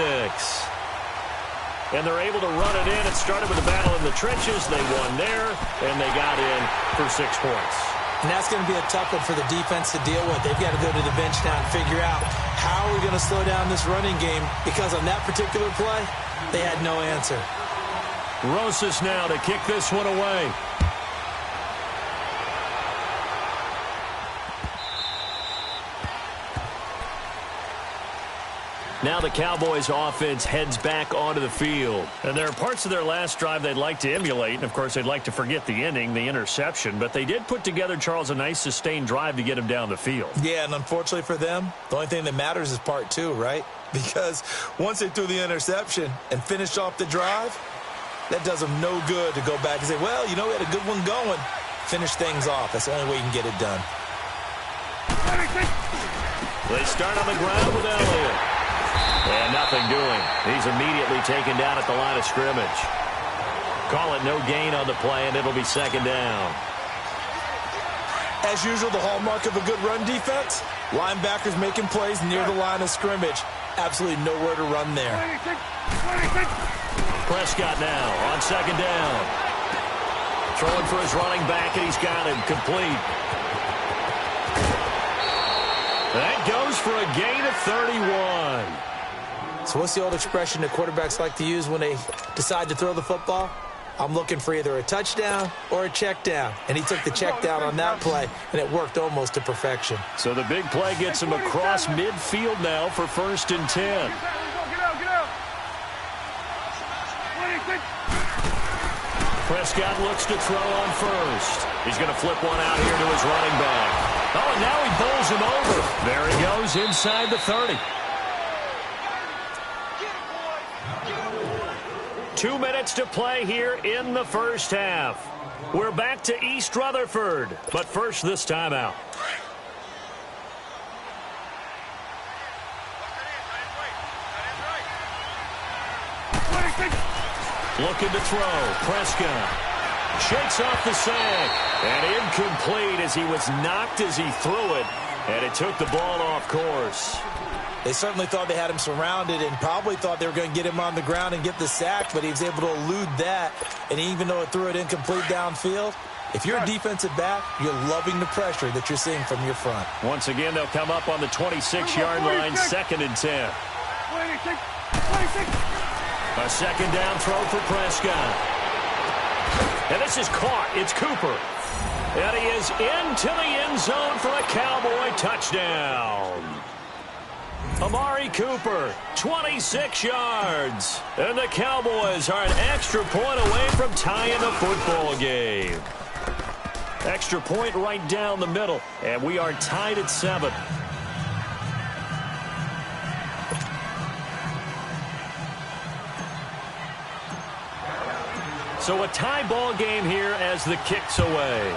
And they're able to run it in. It started with a battle in the trenches. They won there, and they got in for 6 points. And that's going to be a tough one for the defense to deal with. They've got to go to the bench now and figure out how are we going to slow down this running game, because on that particular play, they had no answer. Rosas now to kick this one away. Now the Cowboys offense heads back onto the field. And there are parts of their last drive they'd like to emulate. And, of course, they'd like to forget the ending, the interception. But they did put together, Charles, a nice sustained drive to get him down the field. Yeah, and unfortunately for them, the only thing that matters is part two, right? Because once they threw the interception and finished off the drive, that does them no good to go back and say, well, you know, we had a good one going. Finish things off. That's the only way you can get it done. They start on the ground with Elliott. And nothing doing. He's immediately taken down at the line of scrimmage. Call it no gain on the play, and it'll be second down. As usual, the hallmark of a good run defense, linebackers making plays near the line of scrimmage. Absolutely nowhere to run there. Prescott now on second down. Throwing for his running back, and he's got him complete. That goes for a gain of 31. So what's the old expression that quarterbacks like to use when they decide to throw the football? I'm looking for either a touchdown or a check down. And he took the check down on that play, and it worked almost to perfection. So the big play gets him across midfield now for 1st and 10. Get out. Prescott looks to throw on first. He's going to flip one out here to his running back. Oh, and now he bowls him over. There he goes inside the 30. 2 minutes to play here in the first half. We're back to East Rutherford, but first this timeout. Looking to throw. Prescott shakes off the sack. And incomplete as he was knocked as he threw it. And it took the ball off course. They certainly thought they had him surrounded and probably thought they were going to get him on the ground and get the sack, but he was able to elude that. And even though it threw it incomplete downfield, if you're a defensive back, you're loving the pressure that you're seeing from your front. Once again, they'll come up on the 26-yard line, 2nd and 10. 26. A second down throw for Prescott. And this is caught. It's Cooper. And he is into the end zone for a Cowboy touchdown. Amari Cooper, 26 yards. And the Cowboys are an extra point away from tying the football game. Extra point right down the middle. And we are tied at 7. So a tie ball game here as the kick's away.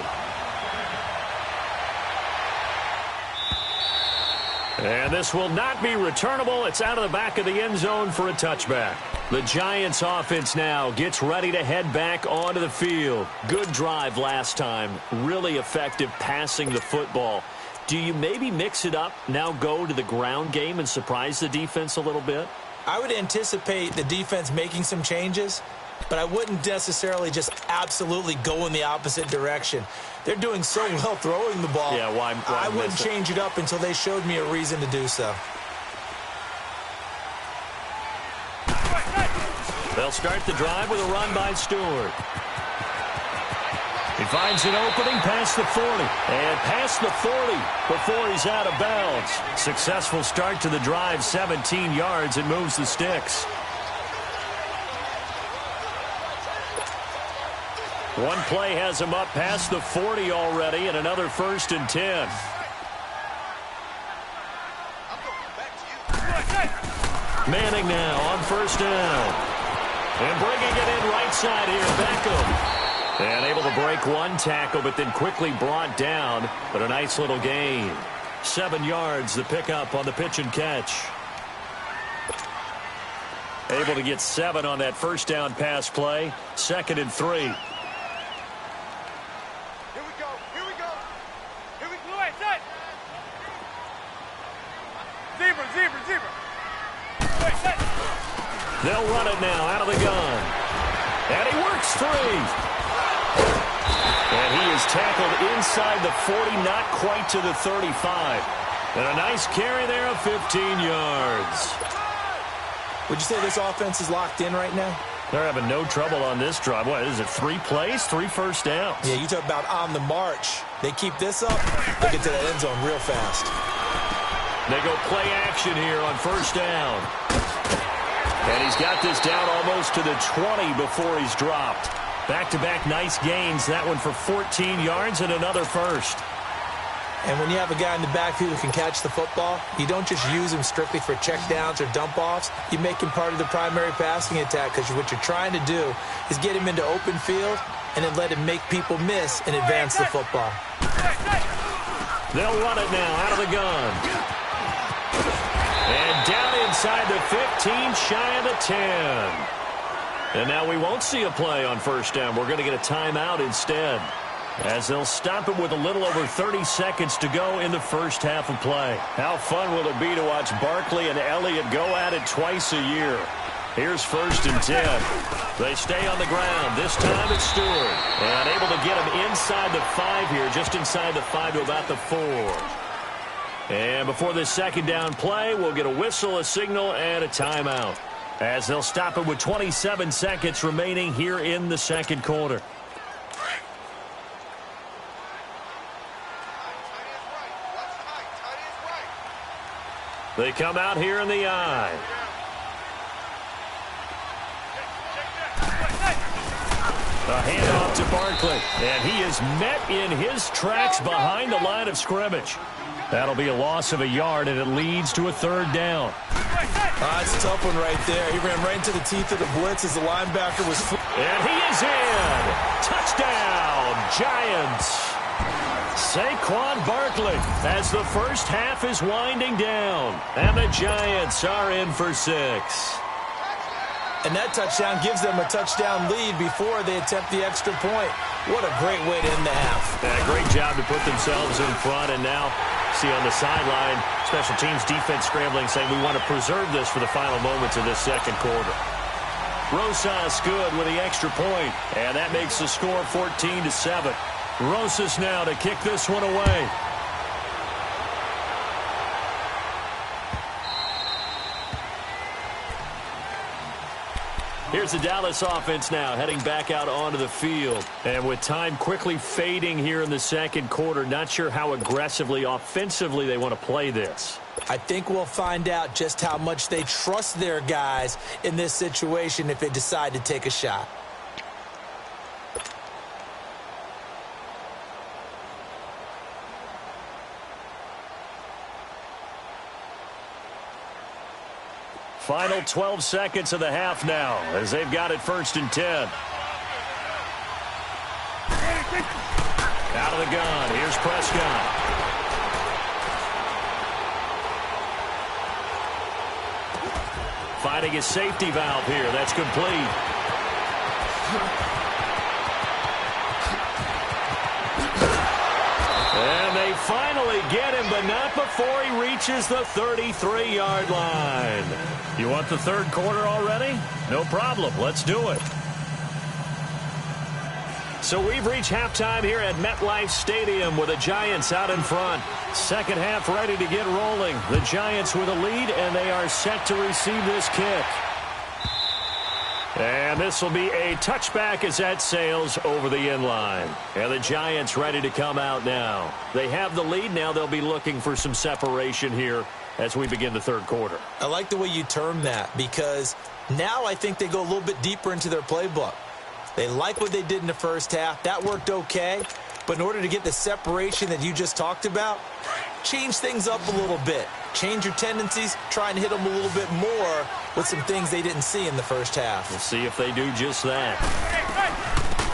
And this will not be returnable. It's out of the back of the end zone for a touchback. The Giants offense now gets ready to head back onto the field. Good drive last time. Really effective passing the football. Do you maybe mix it up, now go to the ground game and surprise the defense a little bit? I would anticipate the defense making some changes, but I wouldn't necessarily just absolutely go in the opposite direction. They're doing so well throwing the ball. Yeah, why I wouldn't change it up until they showed me a reason to do so. They'll start the drive with a run by Stewart. He finds an opening past the 40. And past the 40 before he's out of bounds. Successful start to the drive, 17 yards, and moves the sticks. One play has him up past the 40 already, and another 1st and 10. Manning now on 1st down. And bringing it in right side here, Beckham. And able to break one tackle, but then quickly brought down. But a nice little gain. 7 yards, the pickup on the pitch and catch. Able to get 7 on that 1st down pass play. 2nd and 3. They'll run it now out of the gun. And he works free. And he is tackled inside the 40, not quite to the 35. And a nice carry there of 15 yards. Would you say this offense is locked in right now? They're having no trouble on this drive. What is it, 3 plays, 3 first downs? Yeah, you talk about on the march. They keep this up, they get to that end zone real fast. They go play action here on first down. And he's got this down almost to the 20 before he's dropped. Back-to-back nice gains. That one for 14 yards and another first. And when you have a guy in the backfield who can catch the football, you don't just use him strictly for checkdowns or dump-offs. You make him part of the primary passing attack because what you're trying to do is get him into open field and then let him make people miss and advance the football. They'll run it now out of the gun. And down inside the 15, shy of the 10. And now we won't see a play on first down. We're going to get a timeout instead, as they'll stop it with a little over 30 seconds to go in the first half of play. How fun will it be to watch Barkley and Elliott go at it twice a year? Here's first and 10. They stay on the ground. This time it's Stewart. And able to get him inside the 5 here, just inside the 5 to about the 4. And before this second down play, we'll get a whistle, a signal, and a timeout, as they'll stop it with 27 seconds remaining here in the second quarter. They come out here in the I. A handoff to Barkley, and he is met in his tracks behind the line of scrimmage. That'll be a loss of a yard, and it leads to a third down. That's a tough one right there. He ran right into the teeth of the blitz as the linebacker was... And he is in. Touchdown, Giants. Saquon Barkley as the first half is winding down. And the Giants are in for 6. And that touchdown gives them a touchdown lead before they attempt the extra point. What a great way to end the half. Great job to put themselves in front. And now, see on the sideline, special teams defense scrambling, saying we want to preserve this for the final moments of this second quarter. Rosas good with the extra point, and that makes the score 14-7. Rosas now to kick this one away. Here's the Dallas offense now heading back out onto the field. And with time quickly fading here in the second quarter, not sure how aggressively, offensively they want to play this. I think we'll find out just how much they trust their guys in this situation if they decide to take a shot. Final 12 seconds of the half now as they've got it first and 10. Out of the gun. Here's Prescott. Finding his safety valve here. That's complete. And they finally get him, but not before he reaches the 33-yard line. You want the third quarter already? No problem. Let's do it. So we've reached halftime here at MetLife Stadium with the Giants out in front. Second half ready to get rolling. The Giants with a lead, and they are set to receive this kick. And this will be a touchback as that sails over the end line. And the Giants ready to come out now. They have the lead. Now they'll be looking for some separation here as we begin the third quarter. I like the way you term that, because now I think they go a little bit deeper into their playbook. They like what they did in the first half. That worked okay. But in order to get the separation that you just talked about, change things up a little bit. Change your tendencies. Try and hit them a little bit more with some things they didn't see in the first half. We'll see if they do just that.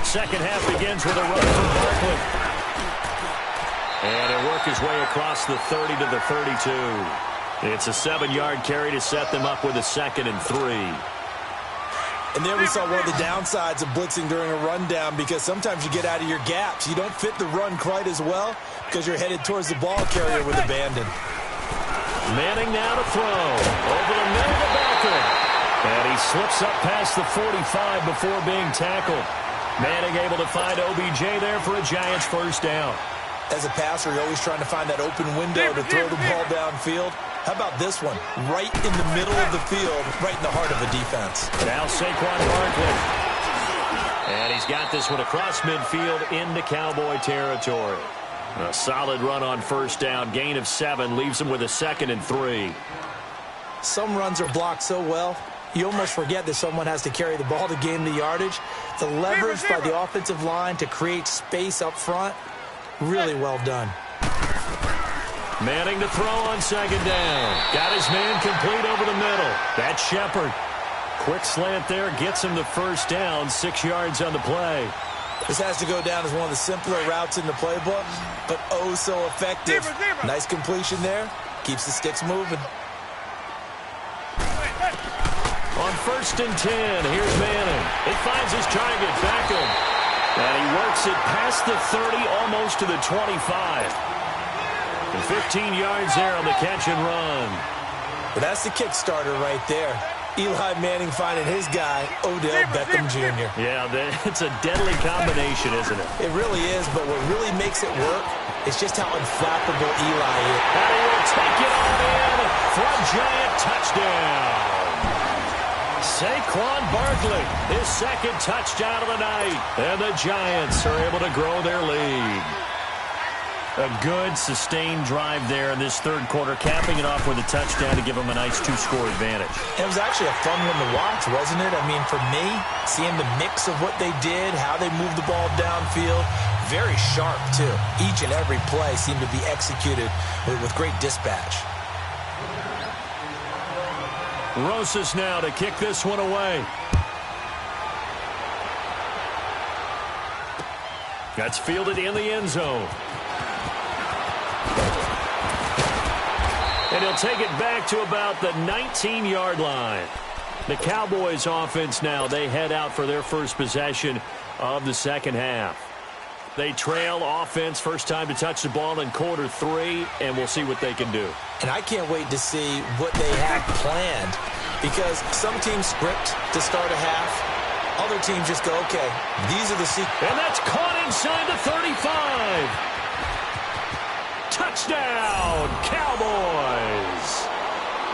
Second half begins with a run from Barkley. And he'll work his way across the 30 to the 32. It's a 7-yard carry to set them up with a 2nd and 3. And there we saw one of the downsides of blitzing during a rundown, because sometimes you get out of your gaps. You don't fit the run quite as well because you're headed towards the ball carrier with abandon. Manning now to throw. Over the middle to Barkley. And he slips up past the 45 before being tackled. Manning able to find OBJ there for a Giants first down. As a passer, you're always trying to find that open window to throw the ball downfield. How about this one? Right in the middle of the field, right in the heart of the defense. Now Saquon Barkley. And he's got this one across midfield into Cowboy territory. A solid run on first down. Gain of 7 leaves them with a 2nd and 3. Some runs are blocked so well, you almost forget that someone has to carry the ball to gain the yardage. The leverage by the offensive line to create space up front, really well done. Manning to throw on 2nd down. Got his man complete over the middle. That's Shepard. Quick slant there, gets him the first down, 6 yards on the play. This has to go down as one of the simpler routes in the playbook, but oh so effective. Nice completion there. Keeps the sticks moving. On 1st and 10, here's Manning. He finds his target, Beckham. And he works it past the 30, almost to the 25. And 15 yards there on the catch and run. Well, that's the Kickstarter right there. Eli Manning finding his guy, Odell Beckham Jr. Yeah, it's a deadly combination, isn't it? It really is, but what really makes it work is just how unflappable Eli is. And he will take it on in for a giant touchdown. Saquon Barkley, his 2nd touchdown of the night. And the Giants are able to grow their lead. A good, sustained drive there in this 3rd quarter, capping it off with a touchdown to give them a nice 2-score advantage. It was actually a fun one to watch, wasn't it? I mean, for me, seeing the mix of what they did, how they moved the ball downfield, very sharp, too. Each and every play seemed to be executed with great dispatch. Rosas now to kick this one away. That's fielded in the end zone. And he'll take it back to about the 19-yard line. The Cowboys offense now, they head out for their first possession of the 2nd half. They trail offense, first time to touch the ball in quarter 3, and we'll see what they can do. And I can't wait to see what they have planned, because some teams script to start a half. Other teams just go, okay, these are the sequences. And that's caught inside the 35. Touchdown, Cowboys.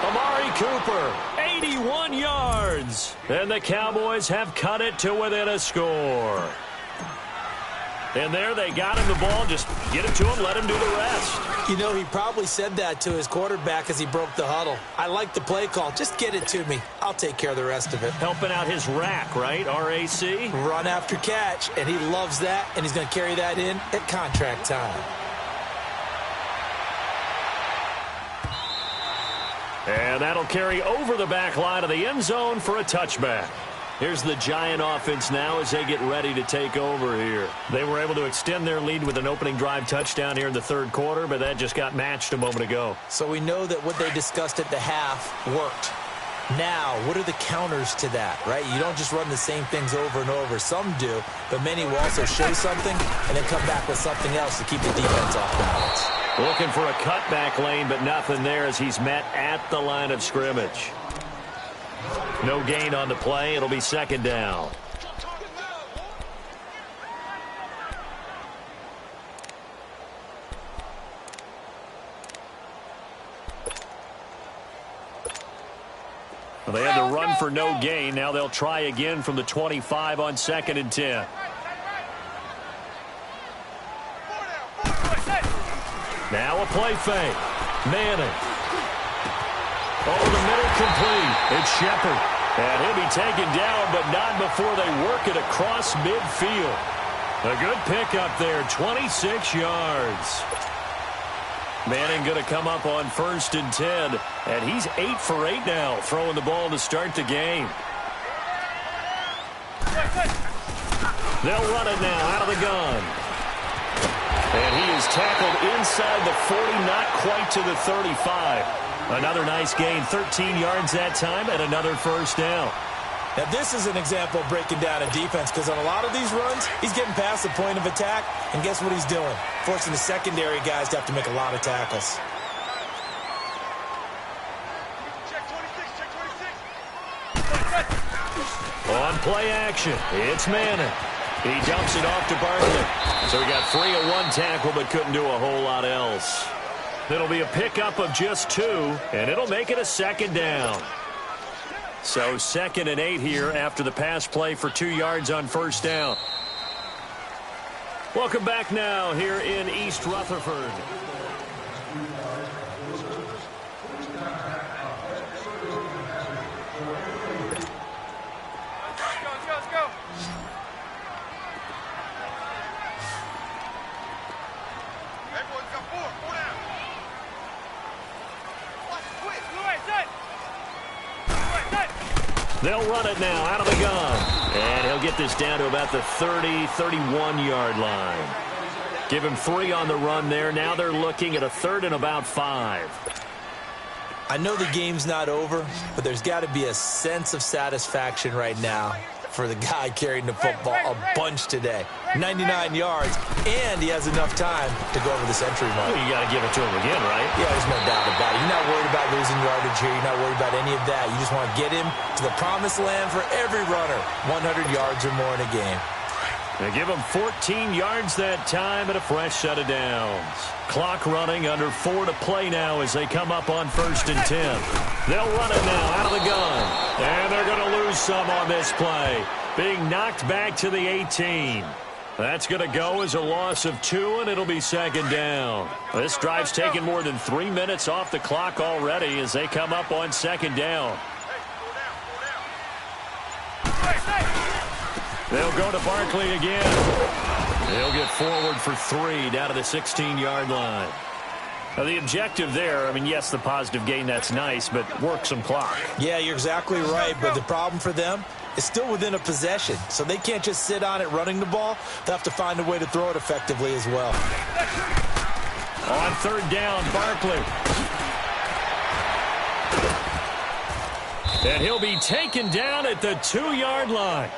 Amari Cooper, 81 yards. And the Cowboys have cut it to within a score. And there they got him the ball. Just get it to him, let him do the rest. You know, he probably said that to his quarterback as he broke the huddle. I like the play call. Just get it to me. I'll take care of the rest of it. Helping out his rack, right? R-A-C? Run after catch, and he loves that, and he's going to carry that in at contract time. And that'll carry over the back line of the end zone for a touchback. Here's the Giant offense now as they get ready to take over here. They were able to extend their lead with an opening drive touchdown here in the 3rd quarter, but that just got matched a moment ago. So we know that what they discussed at the half worked. Now, what are the counters to that, right? You don't just run the same things over and over. Some do, but many will also show something and then come back with something else to keep the defense off balance. Looking for a cutback lane, but nothing there as he's met at the line of scrimmage. No gain on the play. It'll be 2nd down. Well, they had to run for no gain. Now they'll try again from the 25 on 2nd and 10. Now a play fake. Manning. Over the middle, complete. It's Shepard. And he'll be taken down, but not before they work it across midfield. A good pickup there, 26 yards. Manning going to come up on 1st and 10, and he's 8 for 8 now, throwing the ball to start the game. They'll run it now out of the gun. And he is tackled inside the 40, not quite to the 35. Another nice gain, 13 yards that time, and another first down. Now, this is an example of breaking down a defense, because on a lot of these runs, he's getting past the point of attack, and guess what he's doing? Forcing the secondary guys to have to make a lot of tackles. Check 26. On play action, it's Manning. He dumps it off to Barkley. So he got free of one tackle, but couldn't do a whole lot else. It'll be a pickup of just 2, and it'll make it a 2nd down. So 2nd and 8 here after the pass play for 2 yards on first down. Welcome back now here in East Rutherford. Let's go. Everyone's got four down. Watch it, quick. They'll run it now out of the gun. And he'll get this down to about the 30, 31-yard line. Give him 3 on the run there. Now they're looking at a 3rd and about 5. I know the game's not over, but there's got to be a sense of satisfaction right now for the guy carrying the football a bunch today. 99 yards, and he has enough time to go over this entry mark. Well, you got to give it to him again, right? Yeah, there's no doubt about it. You're not worried about losing yardage here. You're not worried about any of that. You just want to get him to the promised land for every runner. 100 yards or more in a game. They give him 14 yards that time and a fresh set of downs. Clock running, under 4 to play now as they come up on 1st and 10. They'll run it now out of the gun. And they're going to lose some on this play. Being knocked back to the 18. That's going to go as a loss of 2, and it'll be 2nd down. This drive's taken more than 3 minutes off the clock already as they come up on 2nd down. They'll go to Barkley again. They'll get forward for 3 down to the 16-yard line. Now, the objective there, I mean, yes, the positive gain, that's nice, but work some clock. Yeah, you're exactly right, but the problem for them is still within a possession, so they can't just sit on it running the ball. They'll have to find a way to throw it effectively as well. On 3rd down, Barkley. And he'll be taken down at the 2-yard line.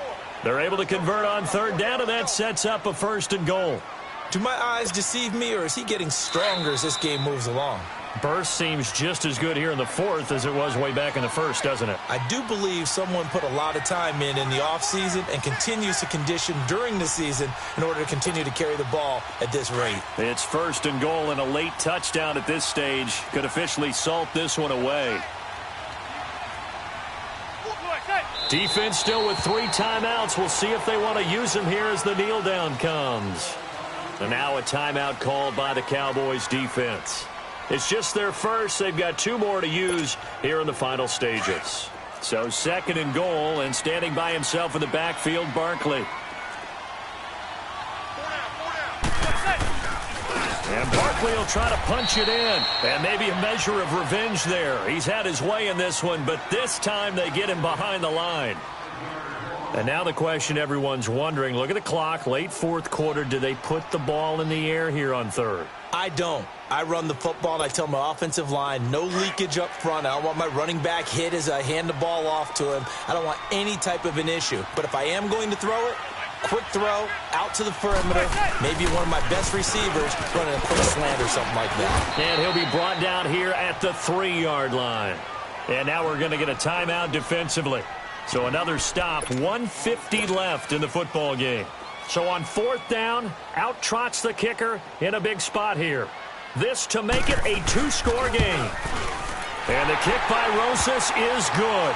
They're able to convert on 3rd down, and that sets up a 1st and goal. Do my eyes deceive me, or is he getting stronger as this game moves along? Burst seems just as good here in the 4th as it was way back in the 1st, doesn't it? I do believe someone put a lot of time in the offseason and continues to condition during the season in order to continue to carry the ball at this rate. It's 1st and goal, and a late touchdown at this stage could officially salt this one away. Defense still with 3 timeouts. We'll see if they want to use them here as the kneel down comes. And now a timeout called by the Cowboys defense. It's just their first. They've got 2 more to use here in the final stages. So 2nd and goal, and standing by himself in the backfield, Barkley. And Barkley will try to punch it in. And maybe a measure of revenge there. He's had his way in this one, but this time they get him behind the line. And now the question everyone's wondering, look at the clock, late 4th quarter, do they put the ball in the air here on 3rd? I don't. I run the football, and I tell my offensive line, no leakage up front. I don't want my running back hit as I hand the ball off to him. I don't want any type of an issue. But if I am going to throw it, quick throw, out to the perimeter, maybe one of my best receivers running a quick slant or something like that. And he'll be brought down here at the 3-yard line. And now we're going to get a timeout defensively. So another stop, 1:50 left in the football game. So on 4th down, out trots the kicker in a big spot here. This to make it a 2-score game. And the kick by Rosas is good.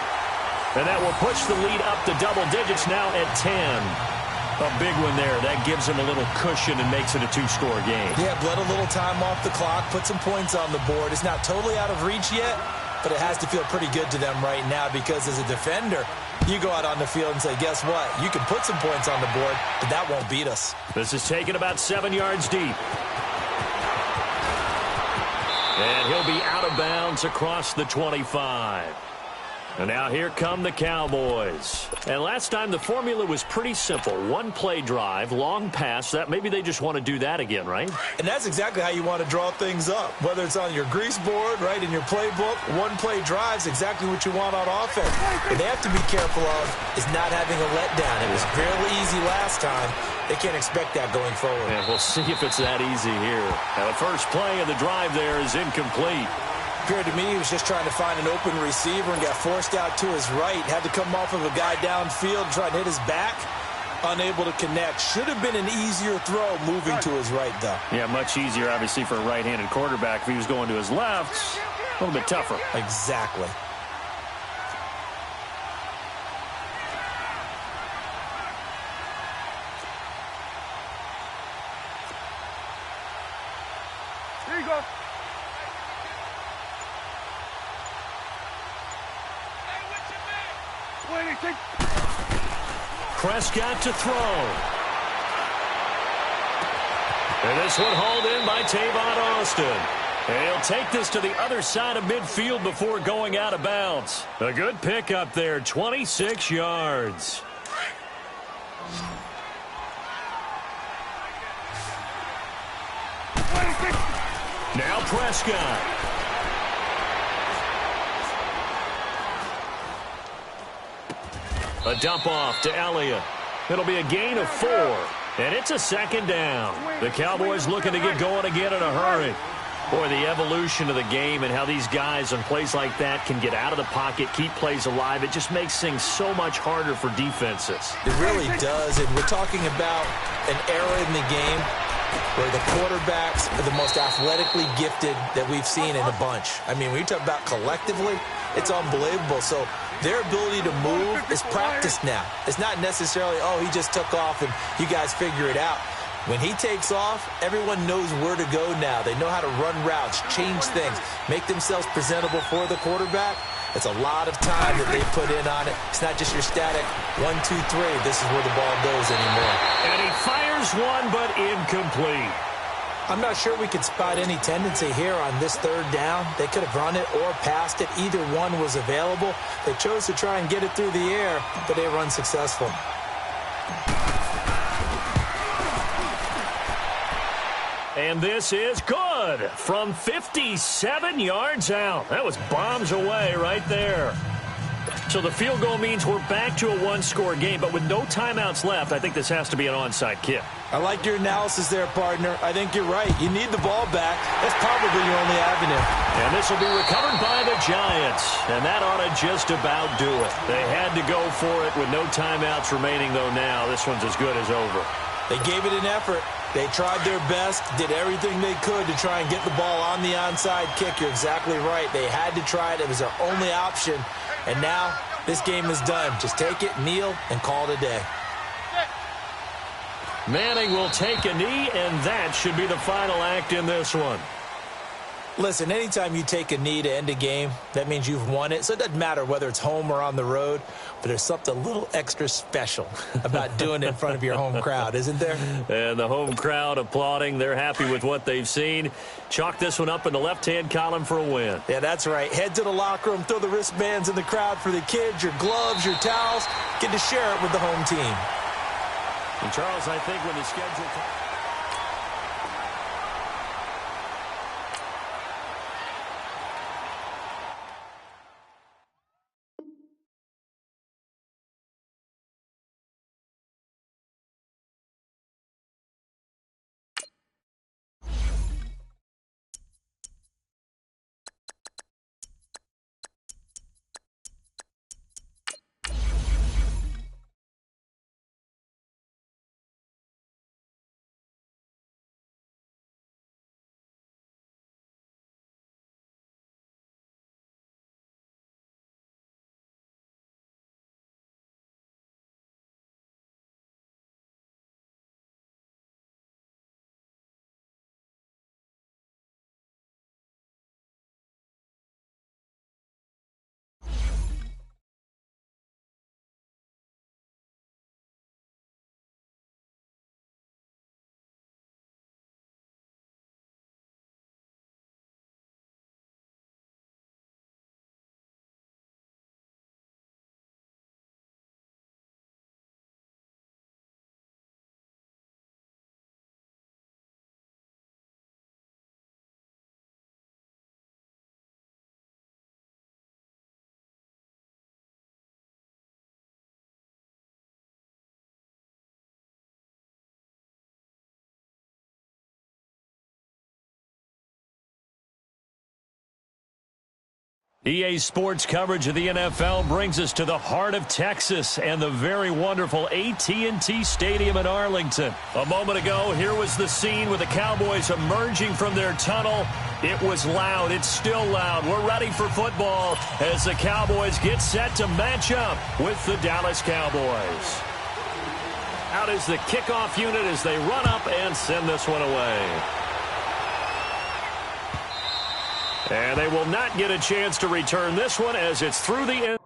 And that will push the lead up to double digits now at 10. A big one there. That gives him a little cushion and makes it a 2-score game. Yeah, bled a little time off the clock, put some points on the board. It's not totally out of reach yet, but it has to feel pretty good to them right now because as a defender, you go out on the field and say, guess what? You can put some points on the board, but that won't beat us. This is taken about 7 yards deep. And he'll be out of bounds across the 25. And now here come the Cowboys. And last time the formula was pretty simple. 1-play drive, long pass. That maybe they just want to do that again, right? And that's exactly how you want to draw things up. Whether it's on your grease board, right, in your playbook, 1-play drive is exactly what you want on offense. What they have to be careful of is not having a letdown. It was fairly easy last time. They can't expect that going forward. And we'll see if it's that easy here. Now the first play of the drive there is incomplete. Appeared to me he was just trying to find an open receiver and got forced out to his right. Had to come off of a guy downfield and try to hit his back. Unable to connect. Should have been an easier throw moving to his right, though. Yeah, much easier, obviously, for a right-handed quarterback. If he was going to his left, a little bit tougher. Exactly. Prescott to throw. And this one hauled in by Tavon Austin. And he'll take this to the other side of midfield before going out of bounds. A good pickup there, 26 yards. Now Prescott. A dump off to Elliott. It'll be a gain of 4. And it's a second down. The Cowboys looking to get going again in a hurry. Boy, the evolution of the game and how these guys on plays like that can get out of the pocket, keep plays alive, it just makes things so much harder for defenses. It really does, and we're talking about an era in the game where the quarterbacks are the most athletically gifted that we've seen in a bunch. I mean, when you talk about collectively, it's unbelievable. So their ability to move is practiced now. It's not necessarily, oh, he just took off and you guys figure it out. When he takes off, everyone knows where to go now. They know how to run routes, change things, make themselves presentable for the quarterback. It's a lot of time that they put in on it. It's not just your static 1, 2, 3. This is where the ball goes anymore. And he fires one, but incomplete. I'm not sure we could spot any tendency here on this third down. They could have run it or passed it. Either one was available. They chose to try and get it through the air, but they were unsuccessful. And this is good from 57 yards out. That was bombs away right there. So the field goal means we're back to a one-score game, but with no timeouts left, I think this has to be an onside kick. I like your analysis there, partner. I think you're right. You need the ball back. That's probably your only avenue. And this will be recovered by the Giants, and that ought to just about do it. They had to go for it with no timeouts remaining, though now this one's as good as over. They gave it an effort. They tried their best, did everything they could to try and get the ball on the onside kick. You're exactly right. They had to try it. It was their only option. And now this game is done. Just take it, kneel, and call it a day. Manning will take a knee, and that should be the final act in this one. Listen, anytime you take a knee to end a game, that means you've won it. So it doesn't matter whether it's home or on the road, but there's something a little extra special about doing it in front of your home crowd, isn't there? And the home crowd applauding. They're happy with what they've seen. Chalk this one up in the left-hand column for a win. Yeah, that's right. Head to the locker room, throw the wristbands in the crowd for the kids, your gloves, your towels. Get to share it with the home team. And Charles, I think when the schedule... EA Sports coverage of the NFL brings us to the heart of Texas and the very wonderful AT&T Stadium in Arlington. A moment ago, here was the scene with the Cowboys emerging from their tunnel. It was loud. It's still loud. We're ready for football as the Cowboys get set to match up with the Dallas Cowboys. Out is the kickoff unit as they run up and send this one away. And they will not get a chance to return this one as it's through the end.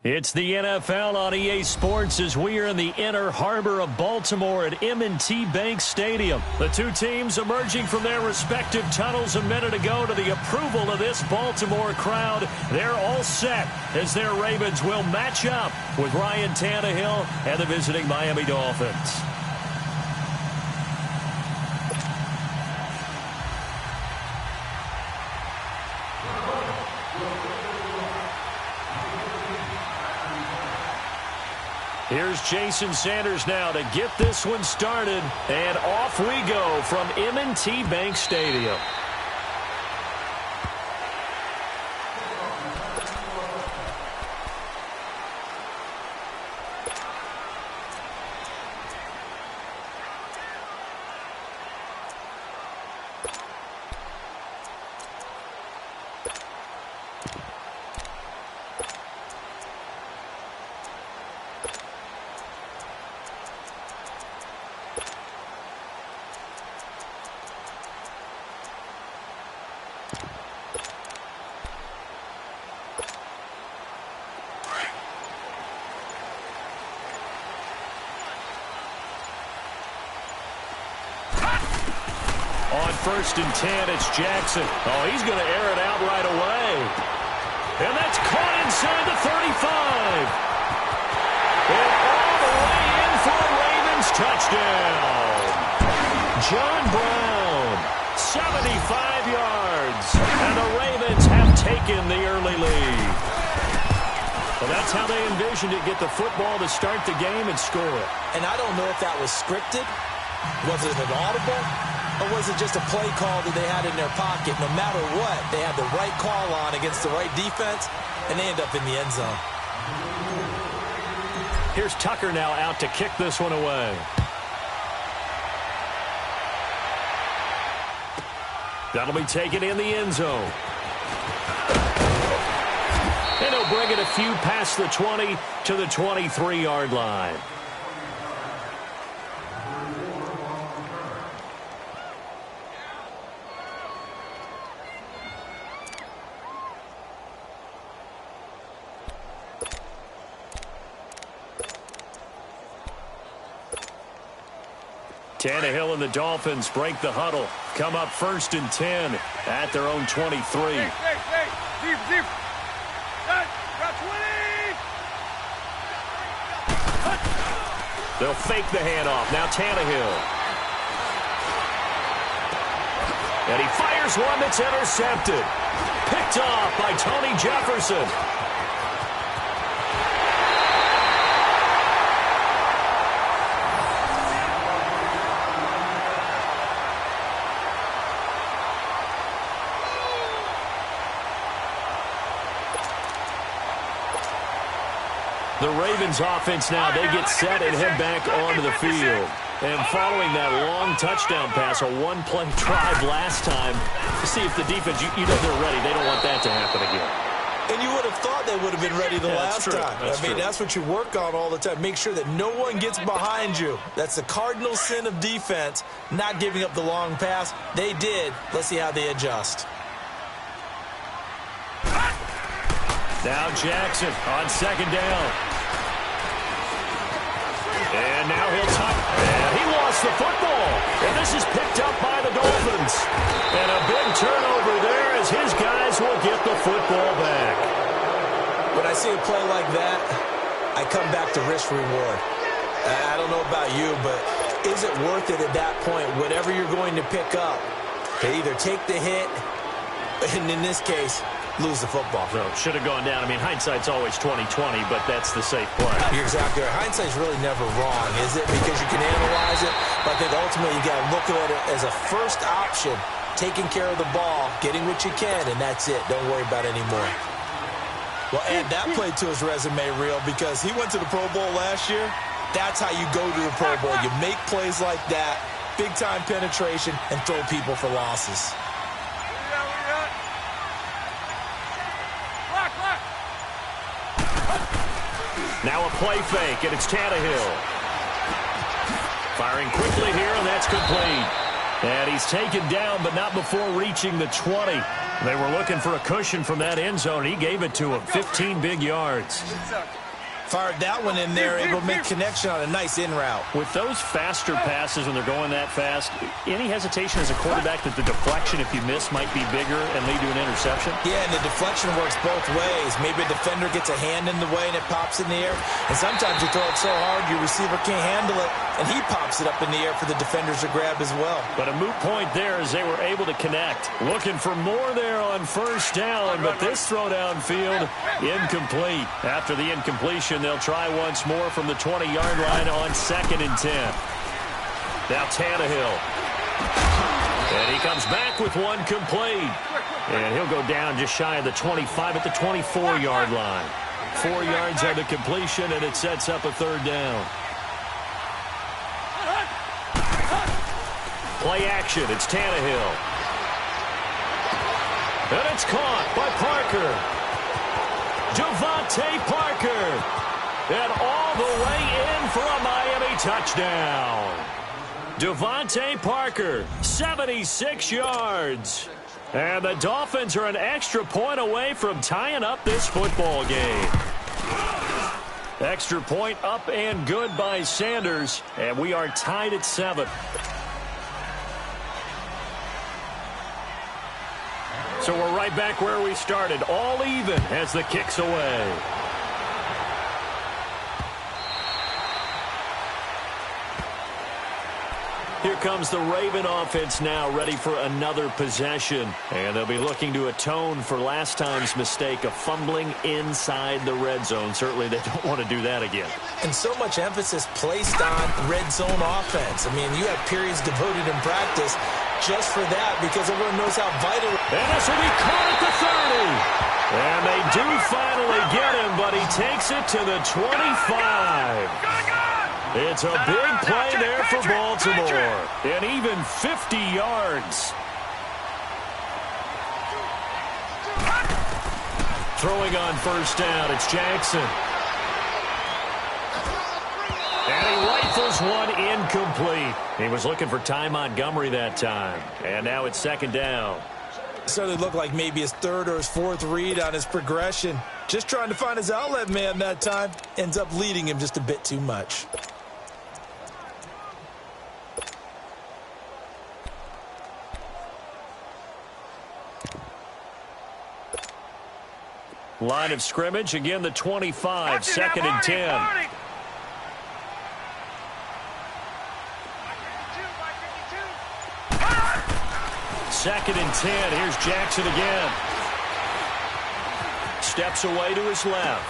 It's the NFL on EA Sports as we are in the inner harbor of Baltimore at M&T Bank Stadium. The two teams emerging from their respective tunnels a minute ago to the approval of this Baltimore crowd. They're all set as their Ravens will match up with Ryan Tannehill and the visiting Miami Dolphins. Here's Jason Sanders now to get this one started. And off we go from M&T Bank Stadium. On 1st and 10, it's Jackson. Oh, he's going to air it out right away. And that's caught inside the 35. And all the way in for a Ravens touchdown. John Brown, 75 yards. And the Ravens have taken the early lead. Well, that's how they envisioned it, get the football to start the game and score. And I don't know if that was scripted. Was it an audible? Or was it just a play call that they had in their pocket? No matter what, they had the right call on against the right defense, and they end up in the end zone. Here's Tucker now out to kick this one away. That'll be taken in the end zone. And he'll bring it a few past the 20 to the 23-yard line. Tannehill and the Dolphins break the huddle. Come up 1st and 10 at their own 23. Deep. Got 20. They'll fake the handoff. Now Tannehill. And he fires one that's intercepted. Picked off by Tony Jefferson. The Ravens offense now, they get set and head back onto the field. And following that long touchdown pass, a one-play drive last time, to see if the defense, you know they're ready. They don't want that to happen again. And you would have thought they would have been ready the last time. That's what you work on all the time. Make sure that no one gets behind you. That's the cardinal sin of defense, not giving up the long pass. They did. Let's see how they adjust. Now Jackson on 2nd down. And now he'll tuck. And he lost the football. And this is picked up by the Dolphins. And a big turnover there as his guys will get the football back. When I see a play like that, I come back to risk reward. I don't know about you, but is it worth it at that point, whatever you're going to pick up, to either take the hit, and in this case, lose the football? So should have gone down. I mean, hindsight's always 20/20, but that's the safe play. You're exactly right. Hindsight's really never wrong, is it? Because you can analyze it, but I think ultimately you got to look at it as a first option, taking care of the ball, getting what you can, and that's it. Don't worry about it anymore. Well, add that play to his resume, Real, because he went to the Pro Bowl last year. That's how you go to the Pro Bowl. You make plays like that, big-time penetration, and throw people for losses. Now a play fake, and it's Tannehill. Firing quickly here, and that's complete. And he's taken down, but not before reaching the 20. They were looking for a cushion from that end zone. He gave it to him, 15 big yards. Fired that one in there, able to make connection on a nice in route. With those faster passes when they're going that fast, any hesitation as a quarterback that the deflection, if you miss, might be bigger and lead to an interception? Yeah, and the deflection works both ways. Maybe a defender gets a hand in the way and it pops in the air. And sometimes you throw it so hard your receiver can't handle it, and he pops it up in the air for the defenders to grab as well. But a moot point there as they were able to connect. Looking for more there on first down, but this throw downfield, incomplete. After the incompletion, they'll try once more from the 20-yard line on 2nd and 10. Now Tannehill. And he comes back with one complete. And he'll go down just shy of the 25 at the 24-yard line. 4 yards on the completion, and it sets up a 3rd down. Play action. It's Tannehill. And it's caught by Parker. Devontae Parker. And all the way in for a Miami touchdown. Devontae Parker, 76 yards. And the Dolphins are an extra point away from tying up this football game. Extra point up and good by Sanders. And we are tied at 7. So we're right back where we started, all even as the kick's away. Here comes the Raven offense now, ready for another possession. And they'll be looking to atone for last time's mistake of fumbling inside the red zone. Certainly they don't want to do that again. And so much emphasis placed on red zone offense. I mean, you have periods devoted in practice just for that because everyone knows how vital. And this will be caught at the 30. And they do finally get him, but he takes it to the 25. It's a big play there for Baltimore. And even 50 yards. Throwing on first down, it's Jackson. And he rifles one incomplete. He was looking for Ty Montgomery that time. And now it's 2nd down. Certainly looked like maybe his 3rd or his 4th read on his progression. Just trying to find his outlet man that time. Ends up leading him just a bit too much. Line of scrimmage, again the 25, 2nd and 10. Second and 10. Here's Jackson again. Steps away to his left.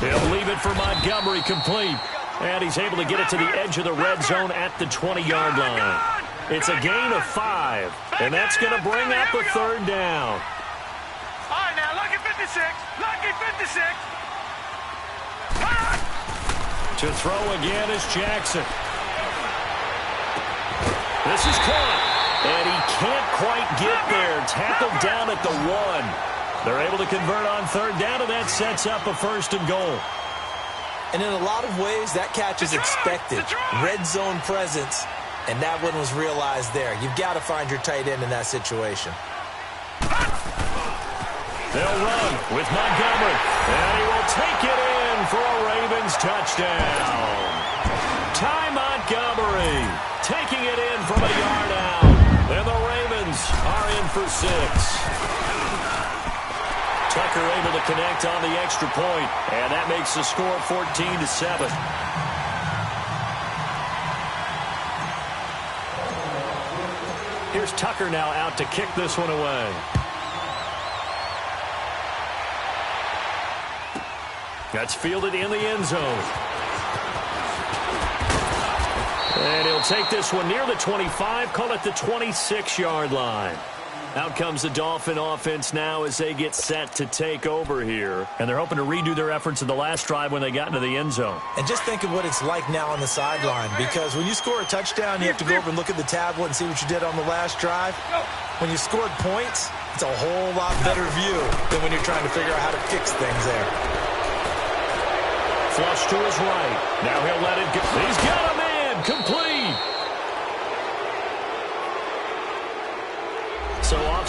He'll leave it for Montgomery, complete. And he's able to get it to the edge of the red zone at the 20-yard line. It's a gain of 5. And that's going to bring up a 3rd down. All right, now, lucky 56. Lucky 56. To throw again is Jackson. This is caught. And he can't quite get there. Tackled down at the 1. They're able to convert on 3rd down, and that sets up a 1st and goal. And in a lot of ways, that catch is expected. Red zone presence, and that one was realized there. You've got to find your tight end in that situation. They'll run with Montgomery, and he will take it in for a Ravens touchdown. Ty Montgomery taking it in from a yard out, and the Ravens are in for 6. Tucker able to connect on the extra point, and that makes the score 14-7. Here's Tucker now out to kick this one away. That's fielded in the end zone. And he'll take this one near the 25, call it the 26-yard line. Out comes the Dolphin offense now as they get set to take over here. And they're hoping to redo their efforts in the last drive when they got into the end zone. And just think of what it's like now on the sideline, because when you score a touchdown, you have to go over and look at the tablet and see what you did on the last drive. When you scored points, it's a whole lot better view than when you're trying to figure out how to fix things there. Flush to his right. Now he'll let it go. He's got a man complete.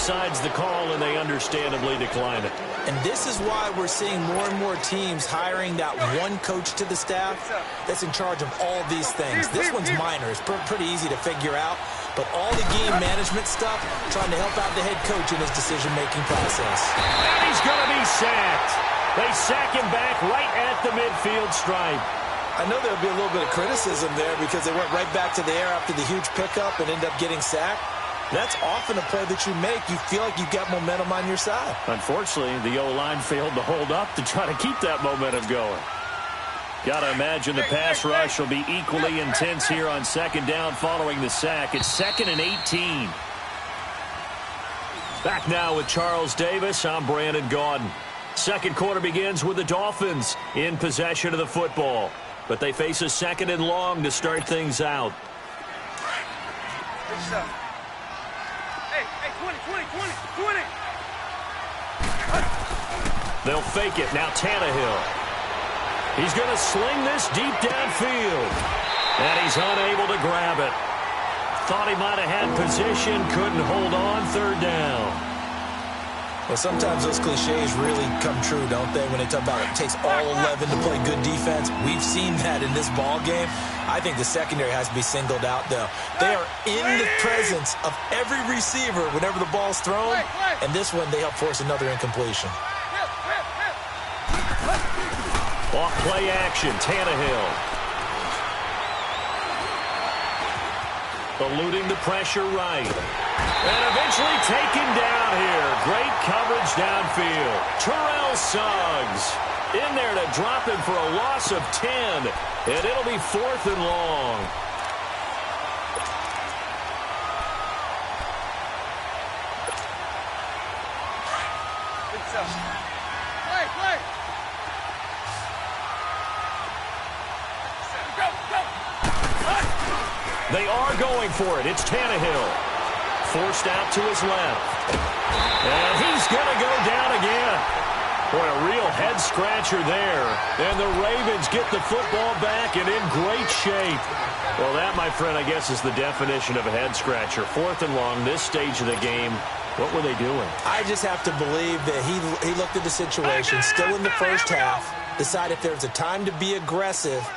offside's the call, and they understandably decline it. And this is why we're seeing more and more teams hiring that one coach to the staff that's in charge of all these things. This one's minor. It's pretty easy to figure out. But all the game management stuff, trying to help out the head coach in his decision-making process. And he's going to be sacked. They sack him back right at the midfield stripe. I know there'll be a little bit of criticism there because they went right back to the air after the huge pickup and ended up getting sacked. That's often a play that you make. You feel like you've got momentum on your side. Unfortunately, the O-line failed to hold up to try to keep that momentum going. Got to imagine the pass rush will be equally intense here on second down following the sack. It's 2nd and 18. Back now with Charles Davis. I'm Brandon Gaudin. Second quarter begins with the Dolphins in possession of the football. But they face a 2nd and long to start things out. Good stuff. Hey, 20. They'll fake it. Now Tannehill. He's going to sling this deep downfield. And he's unable to grab it. Thought he might have had position. Couldn't hold on. 3rd down. Well, sometimes those cliches really come true, don't they, when they talk about it takes all 11 to play good defense. We've seen that in this ball game. I think the secondary has to be singled out, though. They are in the presence of every receiver whenever the ball's thrown, and this one they help force another incompletion. Off play action, Tannehill. Eluding the pressure right. And eventually taken down here. Great coverage downfield. Terrell Suggs in there to drop him for a loss of 10. And it'll be 4th and long. Good stuff. Play. They are going for it. It's Tannehill. Forced out to his left. And he's going to go down again. Boy, a real head-scratcher there. And the Ravens get the football back and in great shape. Well, that, my friend, I guess is the definition of a head-scratcher. 4th and long, this stage of the game. What were they doing? I just have to believe that he looked at the situation, still in the first half, decided if there was a time to be aggressive,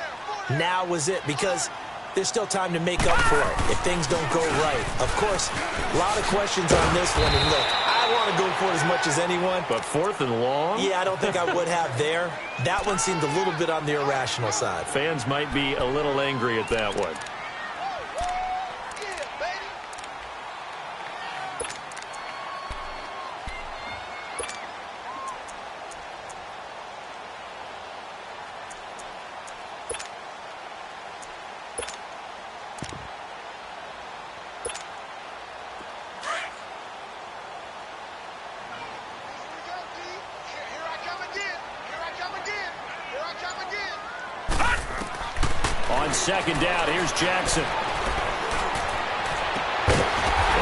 now was it. Because there's still time to make up for it if things don't go right. Of course, a lot of questions on this one. And look, I want to go for it as much as anyone. But 4th and long? Yeah, I don't think I would have there. That one seemed a little bit on the irrational side. Fans might be a little angry at that one. On second down, here's Jackson.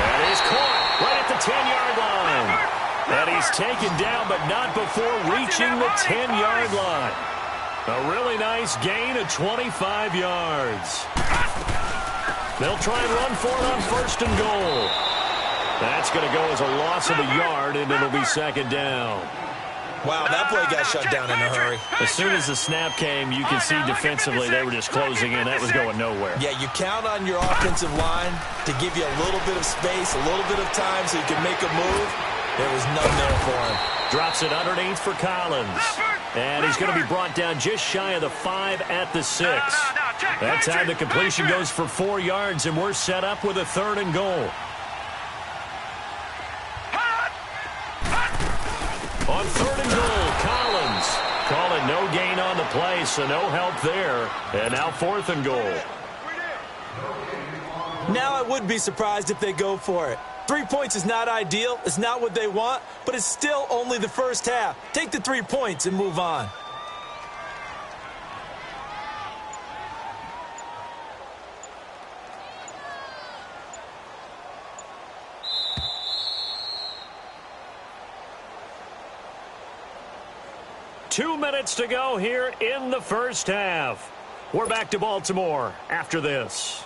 That is caught right at the 10-yard line. And he's taken down, but not before reaching the 10-yard line. A really nice gain of 25 yards. They'll try and run for it on 1st and goal. That's going to go as a loss of a yard, and it'll be 2nd down. Wow, that play got shut down in a hurry. As soon as the snap came, you could see defensively they were just closing in. That was going nowhere. Yeah, you count on your offensive line to give you a little bit of space, a little bit of time so you can make a move. There was none there for him. Drops it underneath for Collins. And he's going to be brought down just shy of the 5 at the 6. That time the completion goes for 4 yards, and we're set up with a 3rd and goal. On 3rd and goal, Collins calling no gain on the play, so no help there. And now 4th and goal. Now I would be surprised if they go for it. 3 points is not ideal. It's not what they want, but it's still only the first half. Take the 3 points and move on. Two minutes to go here in the first half. We're back to Baltimore after this.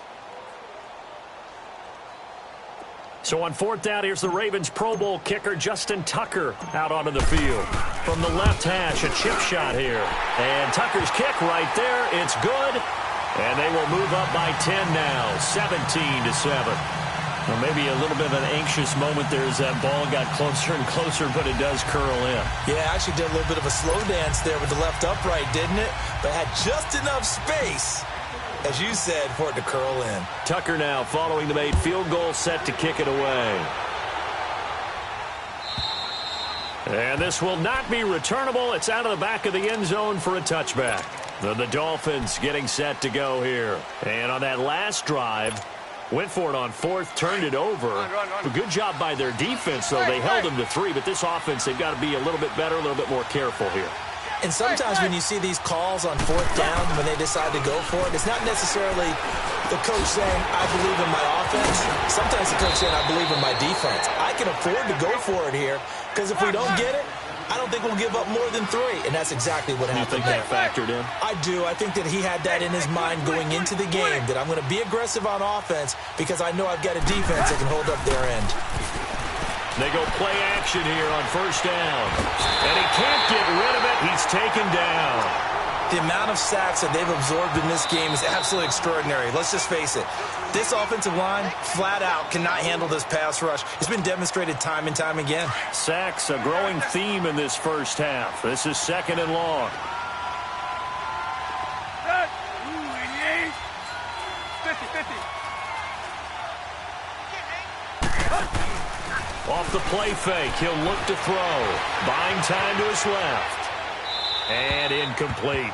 So on fourth down, here's the Ravens Pro Bowl kicker, Justin Tucker, out onto the field. From the left hash, a chip shot here. And Tucker's kick right there. It's good. And they will move up by 10 now, 17-7. Well, maybe a little bit of an anxious moment there as that ball got closer and closer, but it does curl in. Yeah, actually did a little bit of a slow dance there with the left upright, didn't it? But had just enough space, as you said, for it to curl in. Tucker now following the made field goal, set to kick it away. And this will not be returnable. It's out of the back of the end zone for a touchback. The Dolphins getting set to go here. And on that last drive, went for it on fourth, turned it over. A good job by their defense, though. They held them to 3, but this offense, they've got to be a little bit better, a little bit more careful here. And sometimes when you see these calls on fourth down, when they decide to go for it, it's not necessarily the coach saying, I believe in my offense. Sometimes the coach saying, I believe in my defense. I can afford to go for it here, because if we don't get it, I don't think we'll give up more than 3, and that's exactly what happened. You think that factored in? I do. I think that he had that in his mind going into the game, that I'm going to be aggressive on offense because I know I've got a defense that can hold up their end. They go play action here on first down, and he can't get rid of it. He's taken down. The amount of sacks that they've absorbed in this game is absolutely extraordinary. Let's just face it. This offensive line, flat out, cannot handle this pass rush. It's been demonstrated time and time again. Sacks, a growing theme in this first half. This is second and long. 50-50. Off the play fake, he'll look to throw. Buying time to his left. And incomplete.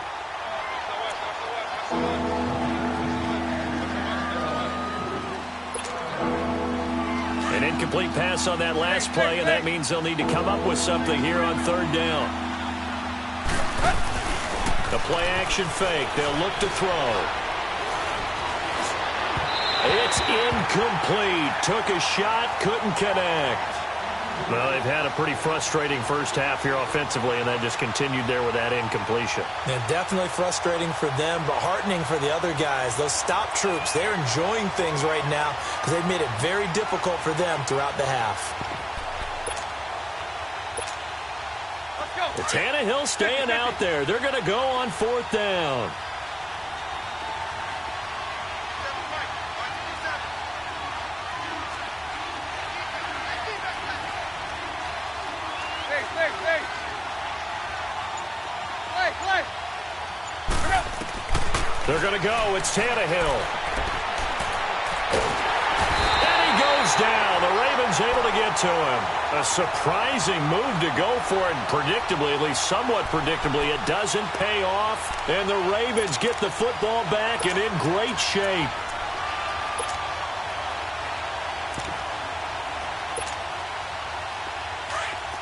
An incomplete pass on that last play, and that means they'll need to come up with something here on third down. The play action fake. They'll look to throw. It's incomplete. Took a shot, couldn't connect. Well, they've had a pretty frustrating first half here offensively, and that just continued there with that incompletion. Yeah, definitely frustrating for them, but heartening for the other guys. Those stop troops, they're enjoying things right now because they've made it very difficult for them throughout the half. Tannehill staying out there. They're going to go on fourth down. They're going to go. It's Tannehill. And he goes down. The Ravens able to get to him. A surprising move to go for it. Predictably, at least somewhat predictably, it doesn't pay off. And the Ravens get the football back and in great shape.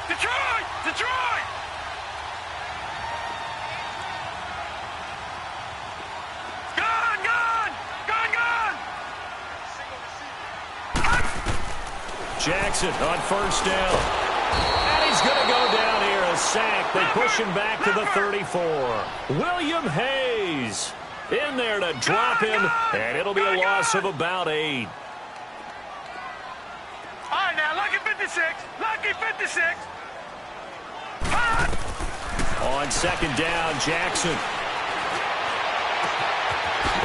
Detroit! Detroit! Jackson on first down. And he's going to go down here. A sack. They push him back to the 34. William Hayes in there to drop him. And it'll be a loss of about 8. All right, now, lucky 56. Lucky 56. On second down, Jackson.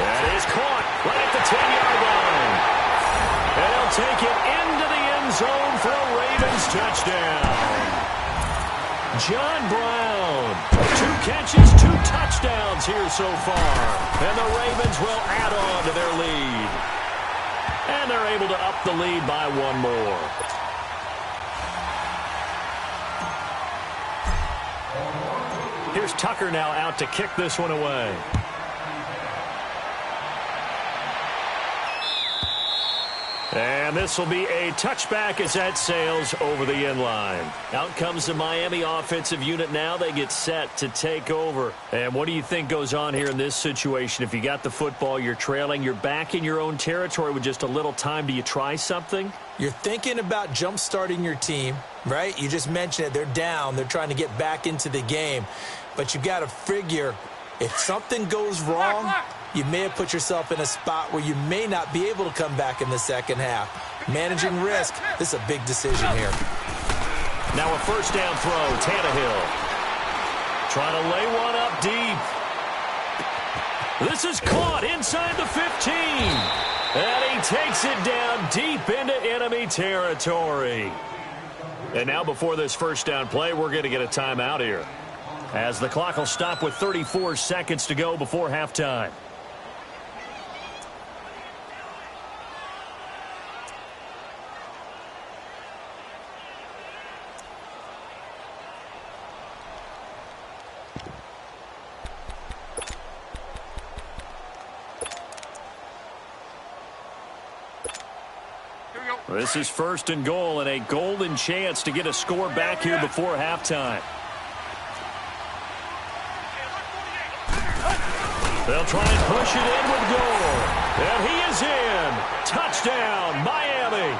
That is caught right at the 10-yard line. And he'll take it into the end zone for a Ravens touchdown. John Brown, 2 catches, 2 touchdowns here so far. And the Ravens will add on to their lead. And they're able to up the lead by 1 more. Here's Tucker now out to kick this one away. And this will be a touchback as that sails over the end line. Out comes the Miami offensive unit now. They get set to take over. And what do you think goes on here in this situation? If you got the football, you're trailing, you're back in your own territory with just a little time. Do you try something? You're thinking about jump-starting your team, right? You just mentioned it. They're down. They're trying to get back into the game. But you've got to figure if something goes wrong, you may have put yourself in a spot where you may not be able to come back in the second half. Managing risk. This is a big decision here. Now a first down throw, Tannehill. Trying to lay one up deep. This is caught inside the 15. And he takes it down deep into enemy territory. And now before this first down play, we're going to get a timeout here, as the clock will stop with 34 seconds to go before halftime. This is first and goal, and a golden chance to get a score back here before halftime. They'll try and push it in with goal. And he is in. Touchdown, Miami.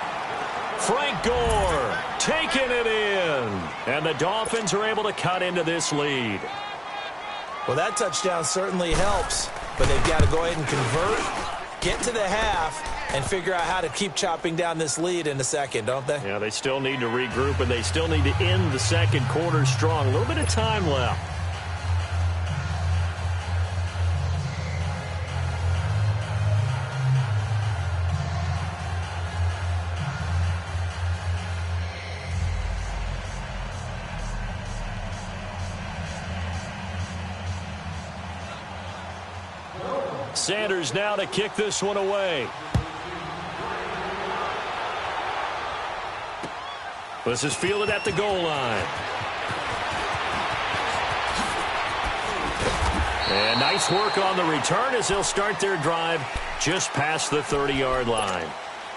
Frank Gore taking it in. And the Dolphins are able to cut into this lead. Well, that touchdown certainly helps, but they've got to go ahead and convert, get to the half, and figure out how to keep chopping down this lead in the second, don't they? Yeah, they still need to regroup, and they still need to end the second quarter strong. A little bit of time left. Sanders now to kick this one away. This is fielded at the goal line. And nice work on the return as they'll start their drive just past the 30-yard line.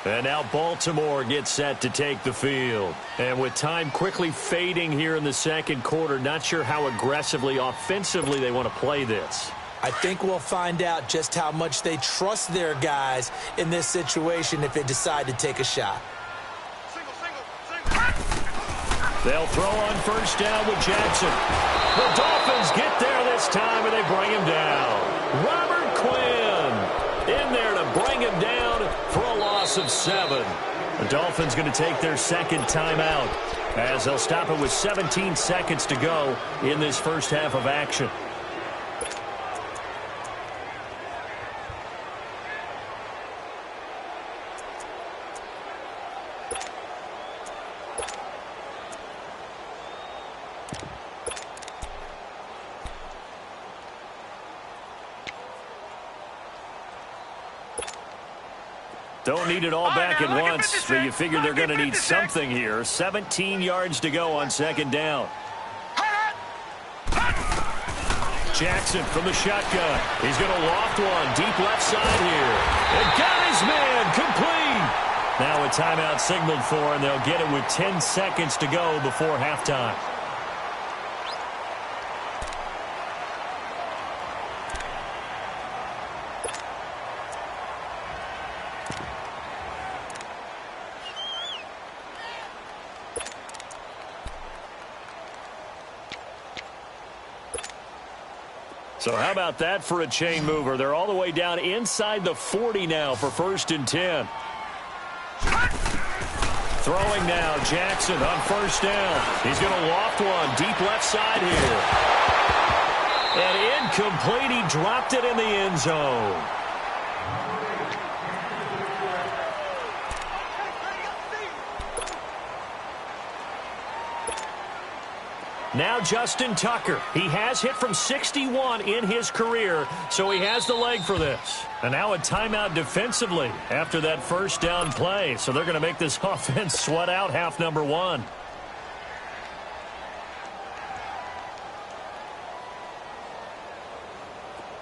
And now Baltimore gets set to take the field. And with time quickly fading here in the second quarter, not sure how aggressively, offensively they want to play this. I think we'll find out just how much they trust their guys in this situation if they decide to take a shot. They'll throw on first down with Jackson. The Dolphins get there this time, and they bring him down. Robert Quinn in there to bring him down for a loss of 7. The Dolphins going to take their second timeout, as they'll stop it with 17 seconds to go in this first half of action. Don't need it all back at once, but you figure they're going to need something here. 17 yards to go on second down. Jackson from the shotgun. He's going to loft one deep left side here. And got his man complete. Now a timeout signaled for, and they'll get it with 10 seconds to go before halftime. So how about that for a chain mover? They're all the way down inside the 40 now for first and 10. Throwing now, Jackson on first down. He's going to loft one deep left side here. And incomplete. He dropped it in the end zone. Now Justin Tucker. He has hit from 61 in his career, so he has the leg for this. And now a timeout defensively after that first down play. So they're going to make this offense sweat out half number 1.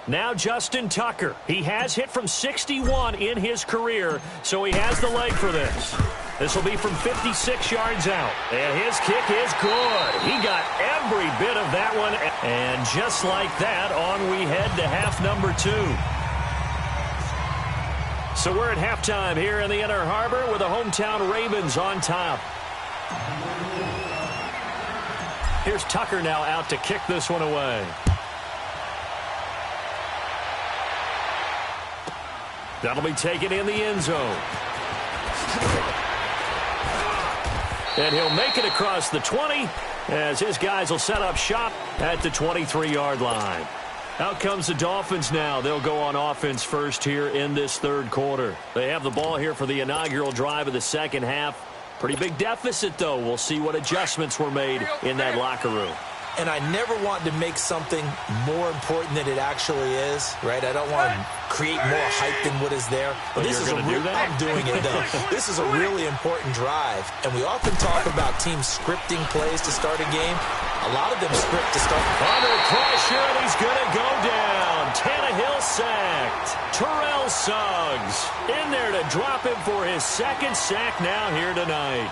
Now Justin Tucker. He has hit from 61 in his career, so he has the leg for this. This will be from 56 yards out. And his kick is good. He got every bit of that one. And just like that, on we head to half number 2. So we're at halftime here in the Inner Harbor with the hometown Ravens on top. Here's Tucker now out to kick this one away. That'll be taken in the end zone. And he'll make it across the 20 as his guys will set up shop at the 23-yard line. Out comes the Dolphins now. They'll go on offense first here in this third quarter. They have the ball here for the inaugural drive of the second half. Pretty big deficit, though. We'll see what adjustments were made in that locker room. And I never want to make something more important than it actually is, right? I don't want to create more hype than what is there. But this is I'm doing it, though. This is a really important drive. And we often talk about teams scripting plays to start a game. A lot of them script to start. Under pressure, and he's going to go down. Tannehill sacked. Terrell Suggs in there to drop him for his second sack now here tonight.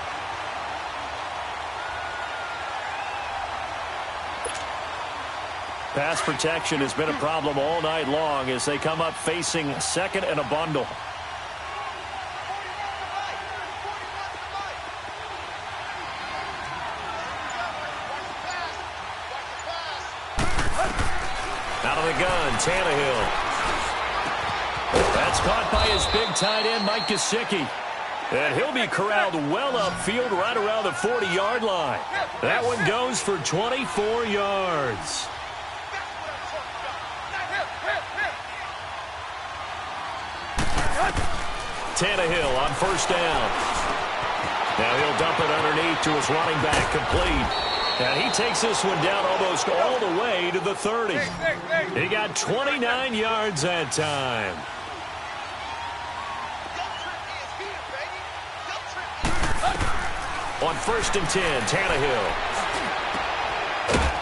Pass protection has been a problem all night long as they come up facing second and a bundle. Out of the gun, Tannehill. That's caught by his big tight end, Mike Gesicki. And he'll be corralled well upfield right around the 40-yard line. That one goes for 24 yards. Tannehill on first down. Now he'll dump it underneath to his running back, complete. And he takes this one down almost all the way to the 30. He got 29 yards that time. On first and 10, Tannehill.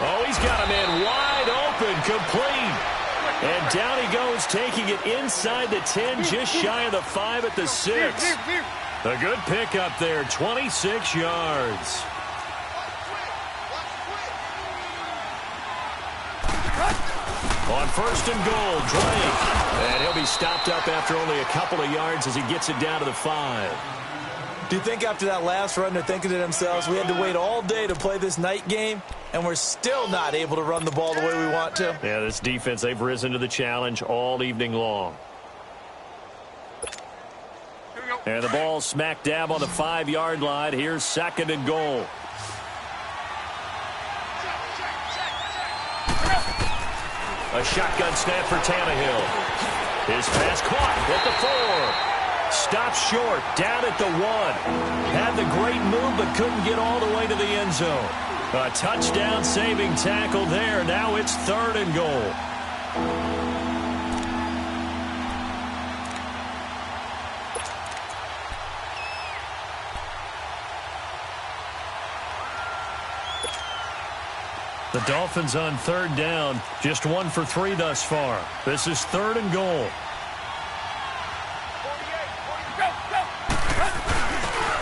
Oh, he's got a man wide open, complete. And down he goes, taking it inside the 10, just shy of the 5 at the 6. A good pickup there, 26 yards. On first and goal, Drake. And he'll be stopped up after only a couple of yards as he gets it down to the 5. Do you think after that last run they're thinking to themselves, we had to wait all day to play this night game, and we're still not able to run the ball the way we want to? Yeah, this defense, they've risen to the challenge all evening long. And the ball smack dab on the 5-yard line. Here's second and goal. A shotgun snap for Tannehill. His pass caught at the 4. Stopped short, down at the 1. Had the great move, but couldn't get all the way to the end zone. A touchdown-saving tackle there. Now it's third and goal. The Dolphins on third down, just 1 for 3 thus far. This is third and goal.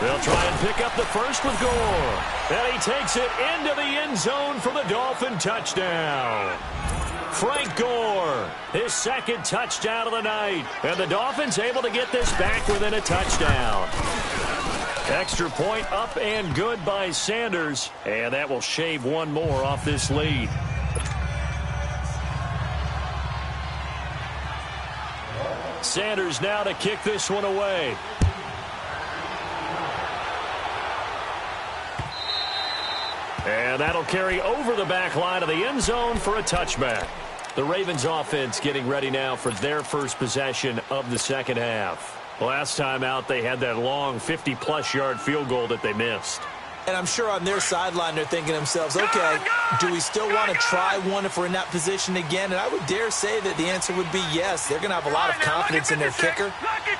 They'll try and pick up the first with Gore. And he takes it into the end zone for the Dolphin touchdown. Frank Gore, his second touchdown of the night. And the Dolphins able to get this back within a touchdown. Extra point up and good by Sanders. And that will shave one more off this lead. Sanders now to kick this one away. And that'll carry over the back line of the end zone for a touchback. The Ravens offense getting ready now for their first possession of the second half. Last time out, they had that long 50-plus yard field goal that they missed. And I'm sure on their sideline they're thinking to themselves, okay, do we still want to try one if we're in that position again? And I would dare say that the answer would be yes. They're going to have a lot of confidence in their kicker.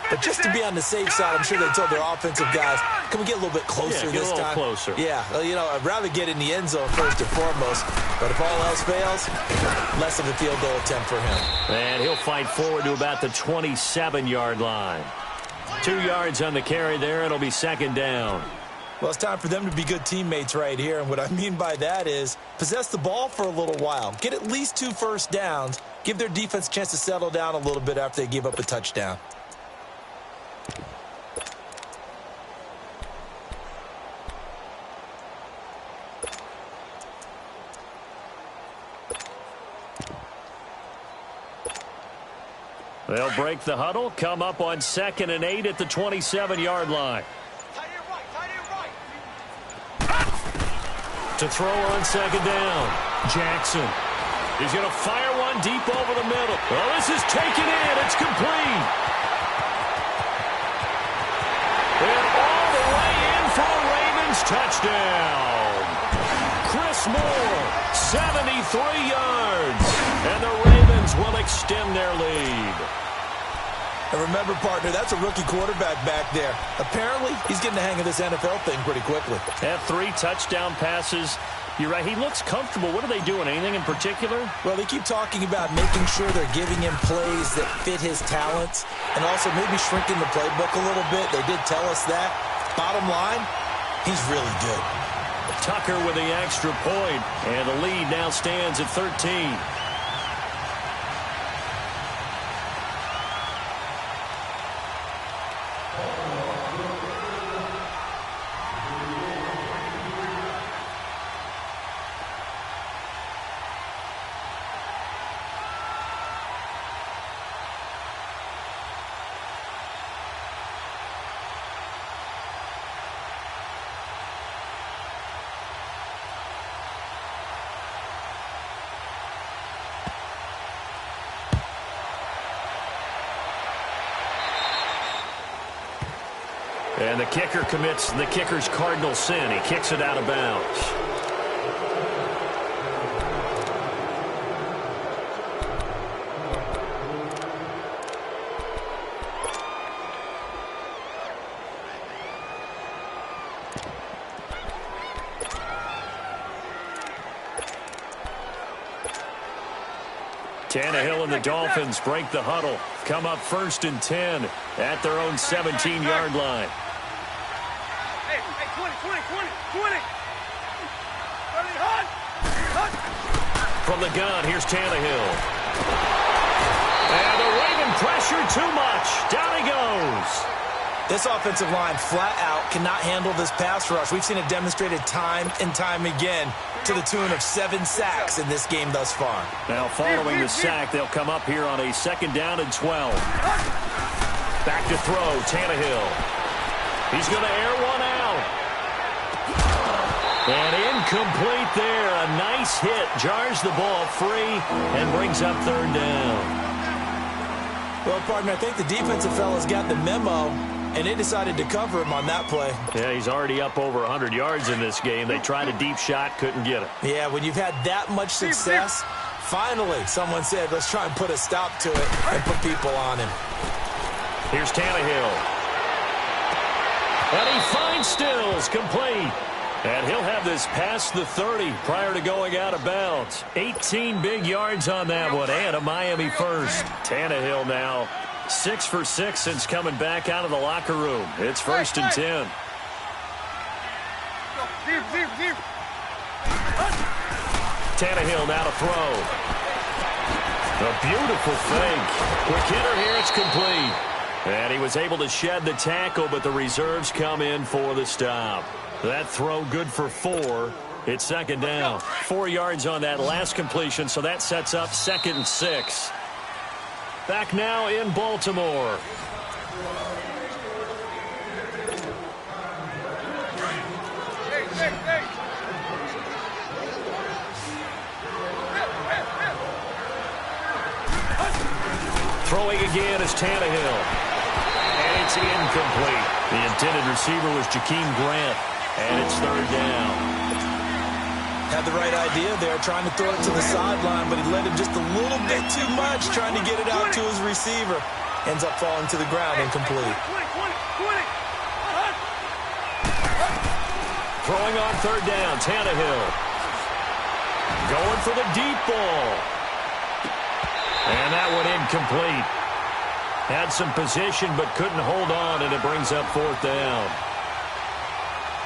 But just to be on the safe side, I'm sure they told their offensive guys, can we get a little bit closer this time? Closer. Yeah, well, you know, I'd rather get in the end zone first and foremost. But if all else fails, less of a field goal attempt for him. And he'll fight forward to about the 27-yard line. 2 yards on the carry there. It'll be second down. Well, it's time for them to be good teammates right here. And what I mean by that is possess the ball for a little while. Get at least 2 first downs. Give their defense a chance to settle down a little bit after they give up a touchdown. They'll break the huddle, come up on 2nd and 8 at the 27-yard line. To throw on second down. Jackson. He's going to fire one deep over the middle. Well, this is taken in. It's complete. And all the way in for a Ravens touchdown. Chris Moore, 73 yards. And the Ravens will extend their lead. And remember, partner, that's a rookie quarterback back there. Apparently, he's getting the hang of this NFL thing pretty quickly. Had 3 touchdown passes. You're right, he looks comfortable. What are they doing? Anything in particular? Well, they keep talking about making sure they're giving him plays that fit his talents and also maybe shrinking the playbook a little bit. They did tell us that. Bottom line, he's really good. Tucker with the extra point, and the lead now stands at 13. And the kicker commits the kicker's cardinal sin. He kicks it out of bounds. Tannehill and the Dolphins break the huddle. Come up 1st and 10 at their own 17-yard line. Hey, 20. From the gun, here's Tannehill. And the Raven pressure too much. Down he goes. This offensive line flat out cannot handle this pass rush. We've seen it demonstrated time and time again to the tune of 7 sacks in this game thus far. Now following the sack, they'll come up here on a 2nd down and 12. Back to throw, Tannehill. He's going to air one out. And incomplete there. A nice hit. Jars the ball free and brings up 3rd down. Well, partner, I think the defensive fellas got the memo, and they decided to cover him on that play. Yeah, he's already up over 100 yards in this game. They tried a deep shot, couldn't get it. Yeah, when you've had that much success, finally someone said, let's try and put a stop to it and put people on him. Here's Tannehill. And he finds Stills, complete. And he'll have this past the 30 prior to going out of bounds. 18 big yards on that one, and a Miami first. Tannehill now 6 for 6 since coming back out of the locker room. It's 1st and 10. Tannehill now to throw. A beautiful fake. Quick hitter here, it's complete. And he was able to shed the tackle, but the reserves come in for the stop. That throw good for 4. It's 2nd down. 4 yards on that last completion, so that sets up 2nd and 6. Back now in Baltimore. Throwing again is Tannehill. And it's incomplete. The intended receiver was Jakeem Grant. And it's 3rd down. Had the right idea there, trying to throw it to the sideline, but he led him just a little bit too much, trying to get it out to his receiver. Ends up falling to the ground, incomplete. Throwing on 3rd down, Tannehill. Going for the deep ball. And that one incomplete. Had some position, but couldn't hold on, and it brings up 4th down.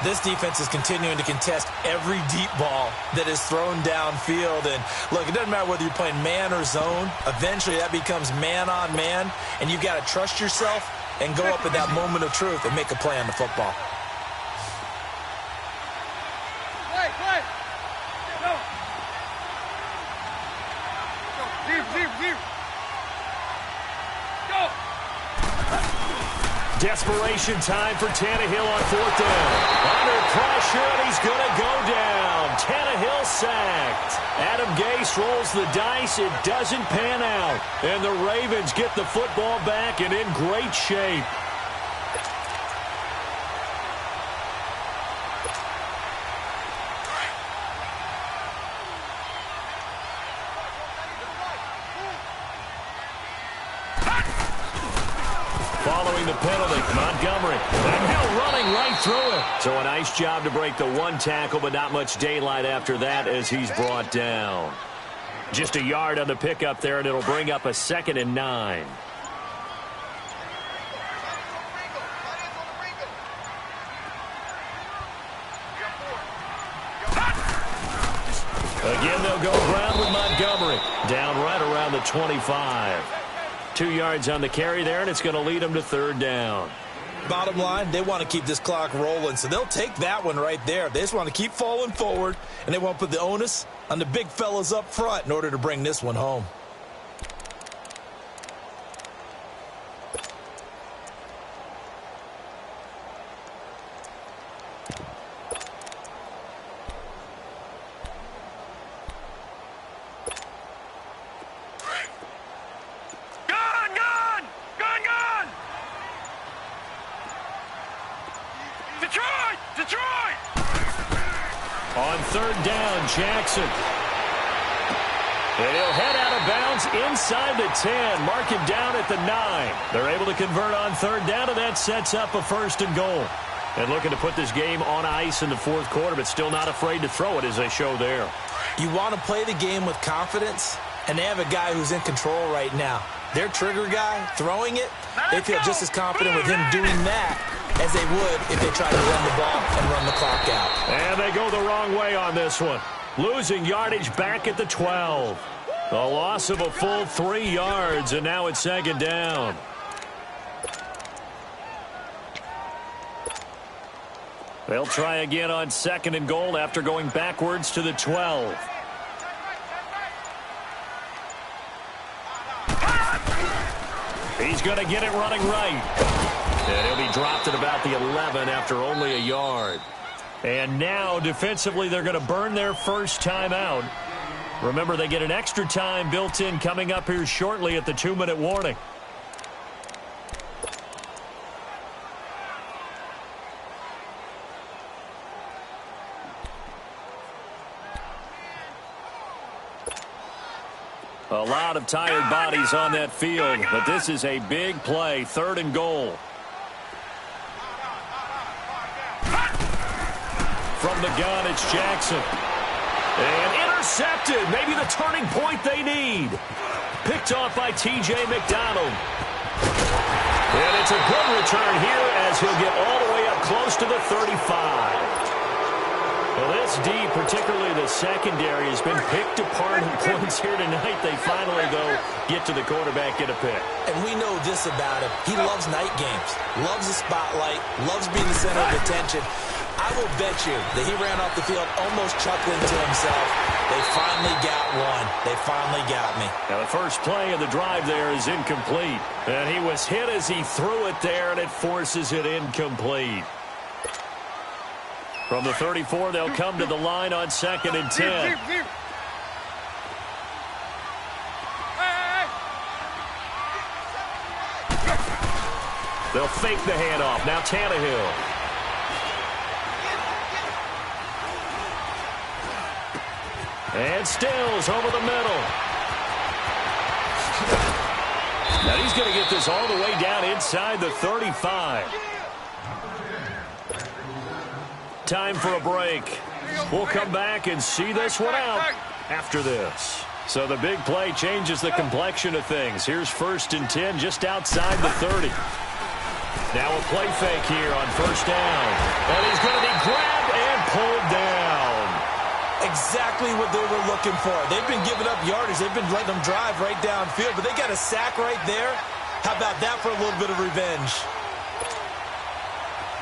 This defense is continuing to contest every deep ball that is thrown downfield. And, look, it doesn't matter whether you're playing man or zone. Eventually, that becomes man-on-man, and you've got to trust yourself and go up at that moment of truth and make a play on the football. Play. Go. Deep. Go. Desperation time for Tannehill on 4th down. Under pressure, and he's going to go down. Tannehill sacked. Adam Gase rolls the dice. It doesn't pan out. And the Ravens get the football back and in great shape. Following the penalty, Montgomery. And Hill running right through it. So a nice job to break the one tackle, but not much daylight after that as he's brought down. Just a yard on the pickup there, and it'll bring up a 2nd and 9. Again, they'll go ground with Montgomery. Down right around the 25. 2 yards on the carry there, and it's going to lead them to 3rd down. Bottom line, they want to keep this clock rolling, so they'll take that one right there. They just want to keep falling forward, and they want to put the onus on the big fellas up front in order to bring this one home. On 3rd down, Jackson. And he'll head out of bounds inside the 10. Mark him down at the 9. They're able to convert on 3rd down, and that sets up a 1st and goal. And looking to put this game on ice in the 4th quarter, but still not afraid to throw it as they show there. You want to play the game with confidence, and they have a guy who's in control right now. Their trigger guy, throwing it, they feel just as confident with him doing that as they would if they tried to run the ball and run the clock out. And they go the wrong way on this one. Losing yardage back at the 12. A loss of a full 3 yards, and now it's 2nd down. They'll try again on 2nd and goal after going backwards to the 12. He's going to get it running right. And he'll be dropped at about the 11 after only a yard. And now, defensively, they're going to burn their first time out. Remember, they get an extra time built in coming up here shortly at the 2-minute warning. A lot of tired bodies on that field, but this is a big play, 3rd and goal. From the gun, it's Jackson. And intercepted. Maybe the turning point they need. Picked off by T.J. McDonald. And it's a good return here as he'll get all the way up close to the 35. Well, this D, particularly the secondary, has been picked apart in points here tonight. They finally, though, get to the quarterback, get a pick. And we know this about him. He loves night games, loves the spotlight, loves being the center of attention. I will bet you that he ran off the field almost chuckling to himself. They finally got one. They finally got me. Now, the first play of the drive there is incomplete. And he was hit as he threw it there, and it forces it incomplete. From the 34, they'll come to the line on 2nd and 10. They'll fake the handoff. Now Tannehill. And Stills over the middle. Now he's going to get this all the way down inside the 35. Time for a break. We'll come back and see this one out after this. So the big play changes the complexion of things. Here's 1st and 10 just outside the 30. Now a play fake here on 1st down. And he's going to be grabbed and pulled down. Exactly what they were looking for. They've been giving up yardage. They've been letting them drive right downfield, but they got a sack right there. How about that for a little bit of revenge?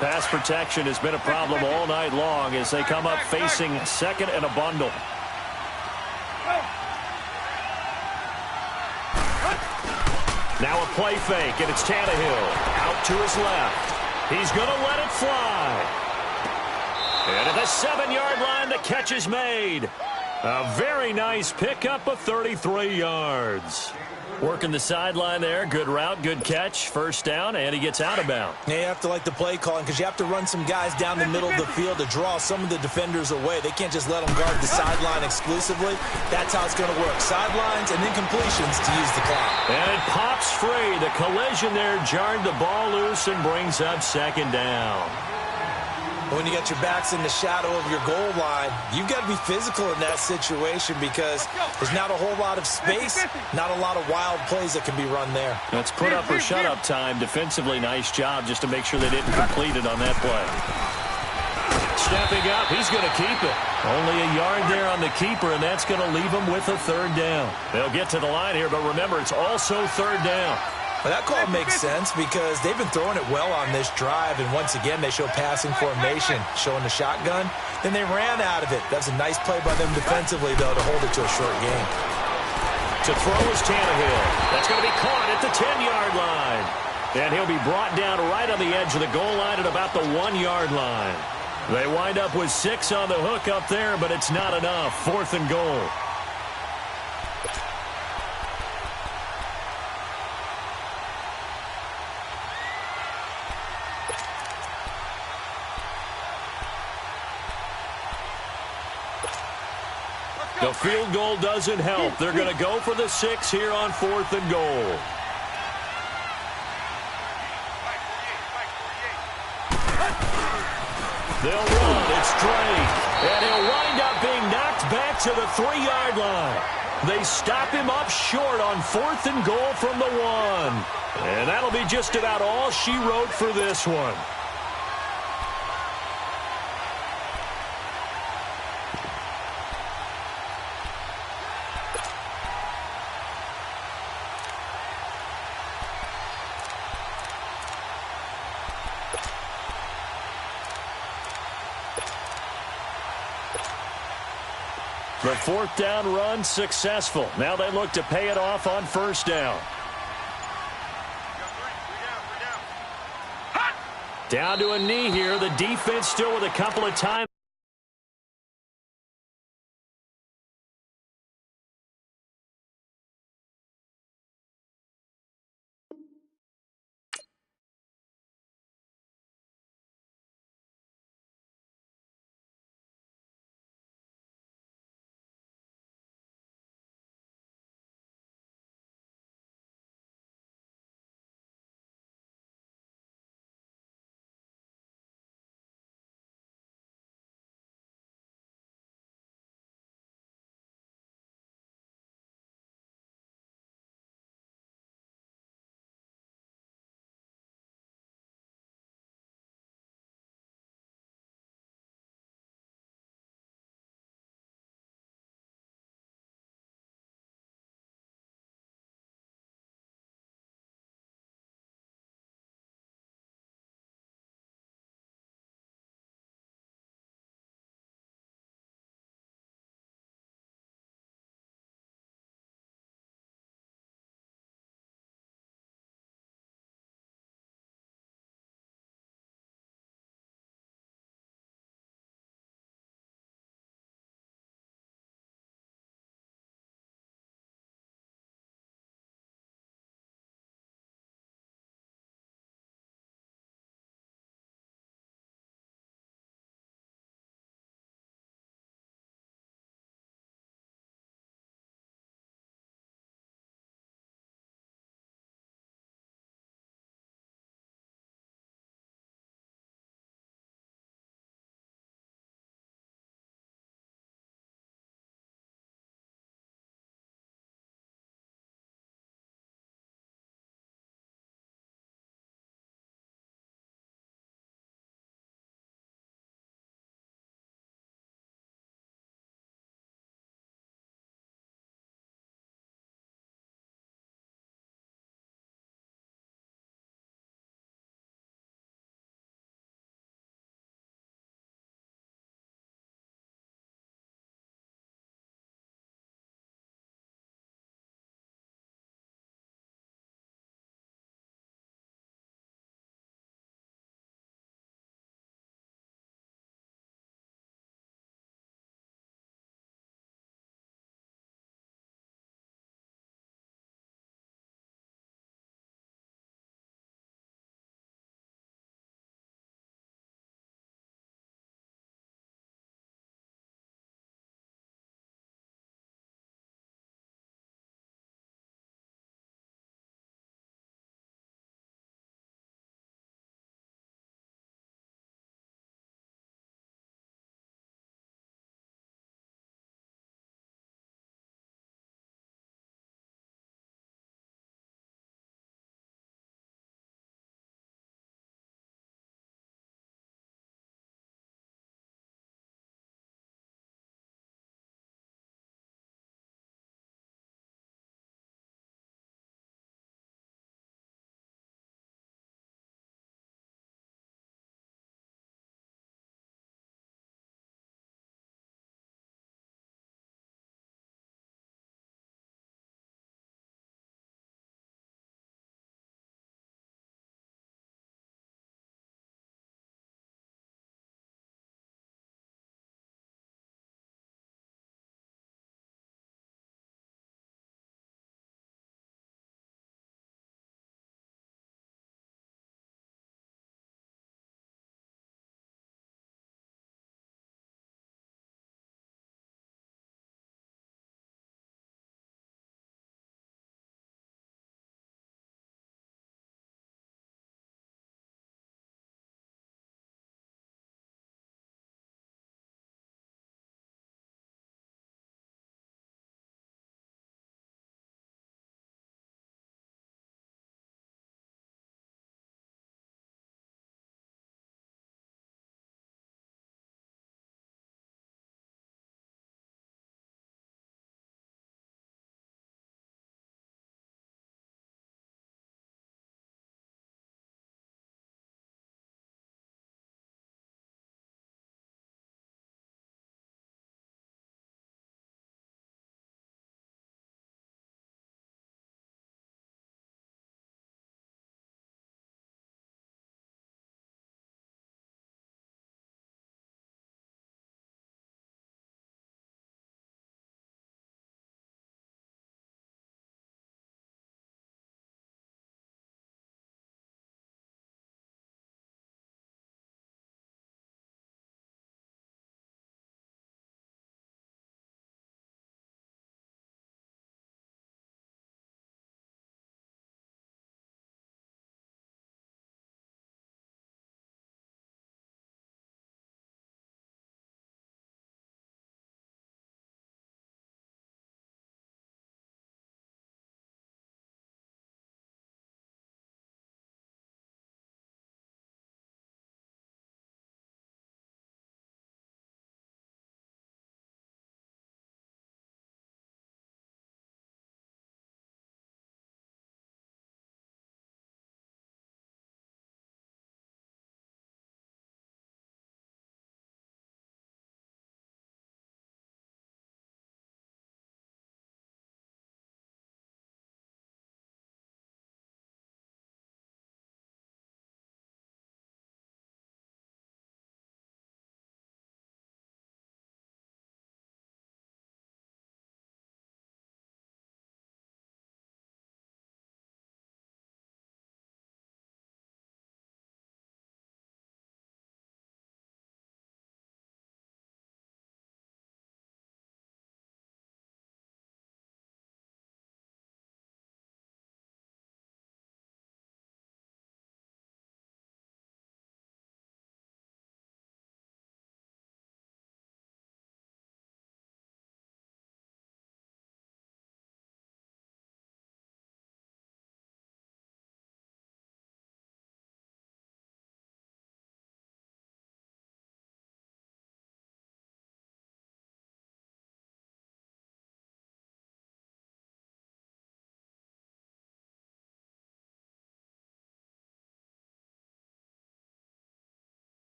Pass protection has been a problem all night long as they come up facing 2nd and a bundle. Now a play fake, and it's Tannehill out to his left. He's going to let it fly. And at the 7-yard line, the catch is made. A very nice pickup of 33 yards. Working the sideline there. Good route, good catch. First down, and he gets out of bounds. Yeah, you have to like the play calling because you have to run some guys down the middle of the field to draw some of the defenders away. They can't just let them guard the sideline exclusively. That's how it's going to work. Sidelines and then completions to use the clock. And it pops free. The collision there jarred the ball loose and brings up second down. When you got your backs in the shadow of your goal line, you've got to be physical in that situation because there's not a whole lot of space, not a lot of wild plays that can be run there. That's put up or shut up time. Defensively, nice job just to make sure they didn't complete it on that play. Stepping up, he's going to keep it. Only a yard there on the keeper, and that's going to leave him with a third down. They'll get to the line here, but remember, it's also third down. Well, that call makes sense because they've been throwing it well on this drive, and once again, they show passing formation, showing the shotgun. Then they ran out of it. That's a nice play by them defensively, though, to hold it to a short game. To throw is Tannehill. That's going to be caught at the 10-yard line. And he'll be brought down right on the edge of the goal line at about the 1-yard line. They wind up with 6 on the hook up there, but it's not enough. 4th and goal. The field goal doesn't help. They're going to go for the 6 here on 4th and goal. They'll run. It's straight. And he'll wind up being knocked back to the 3-yard line. They stop him up short on 4th and goal from the 1. And that'll be just about all she wrote for this one. The 4th down run successful. Now they look to pay it off on 1st down. Down to a knee here. The defense still with a couple of times.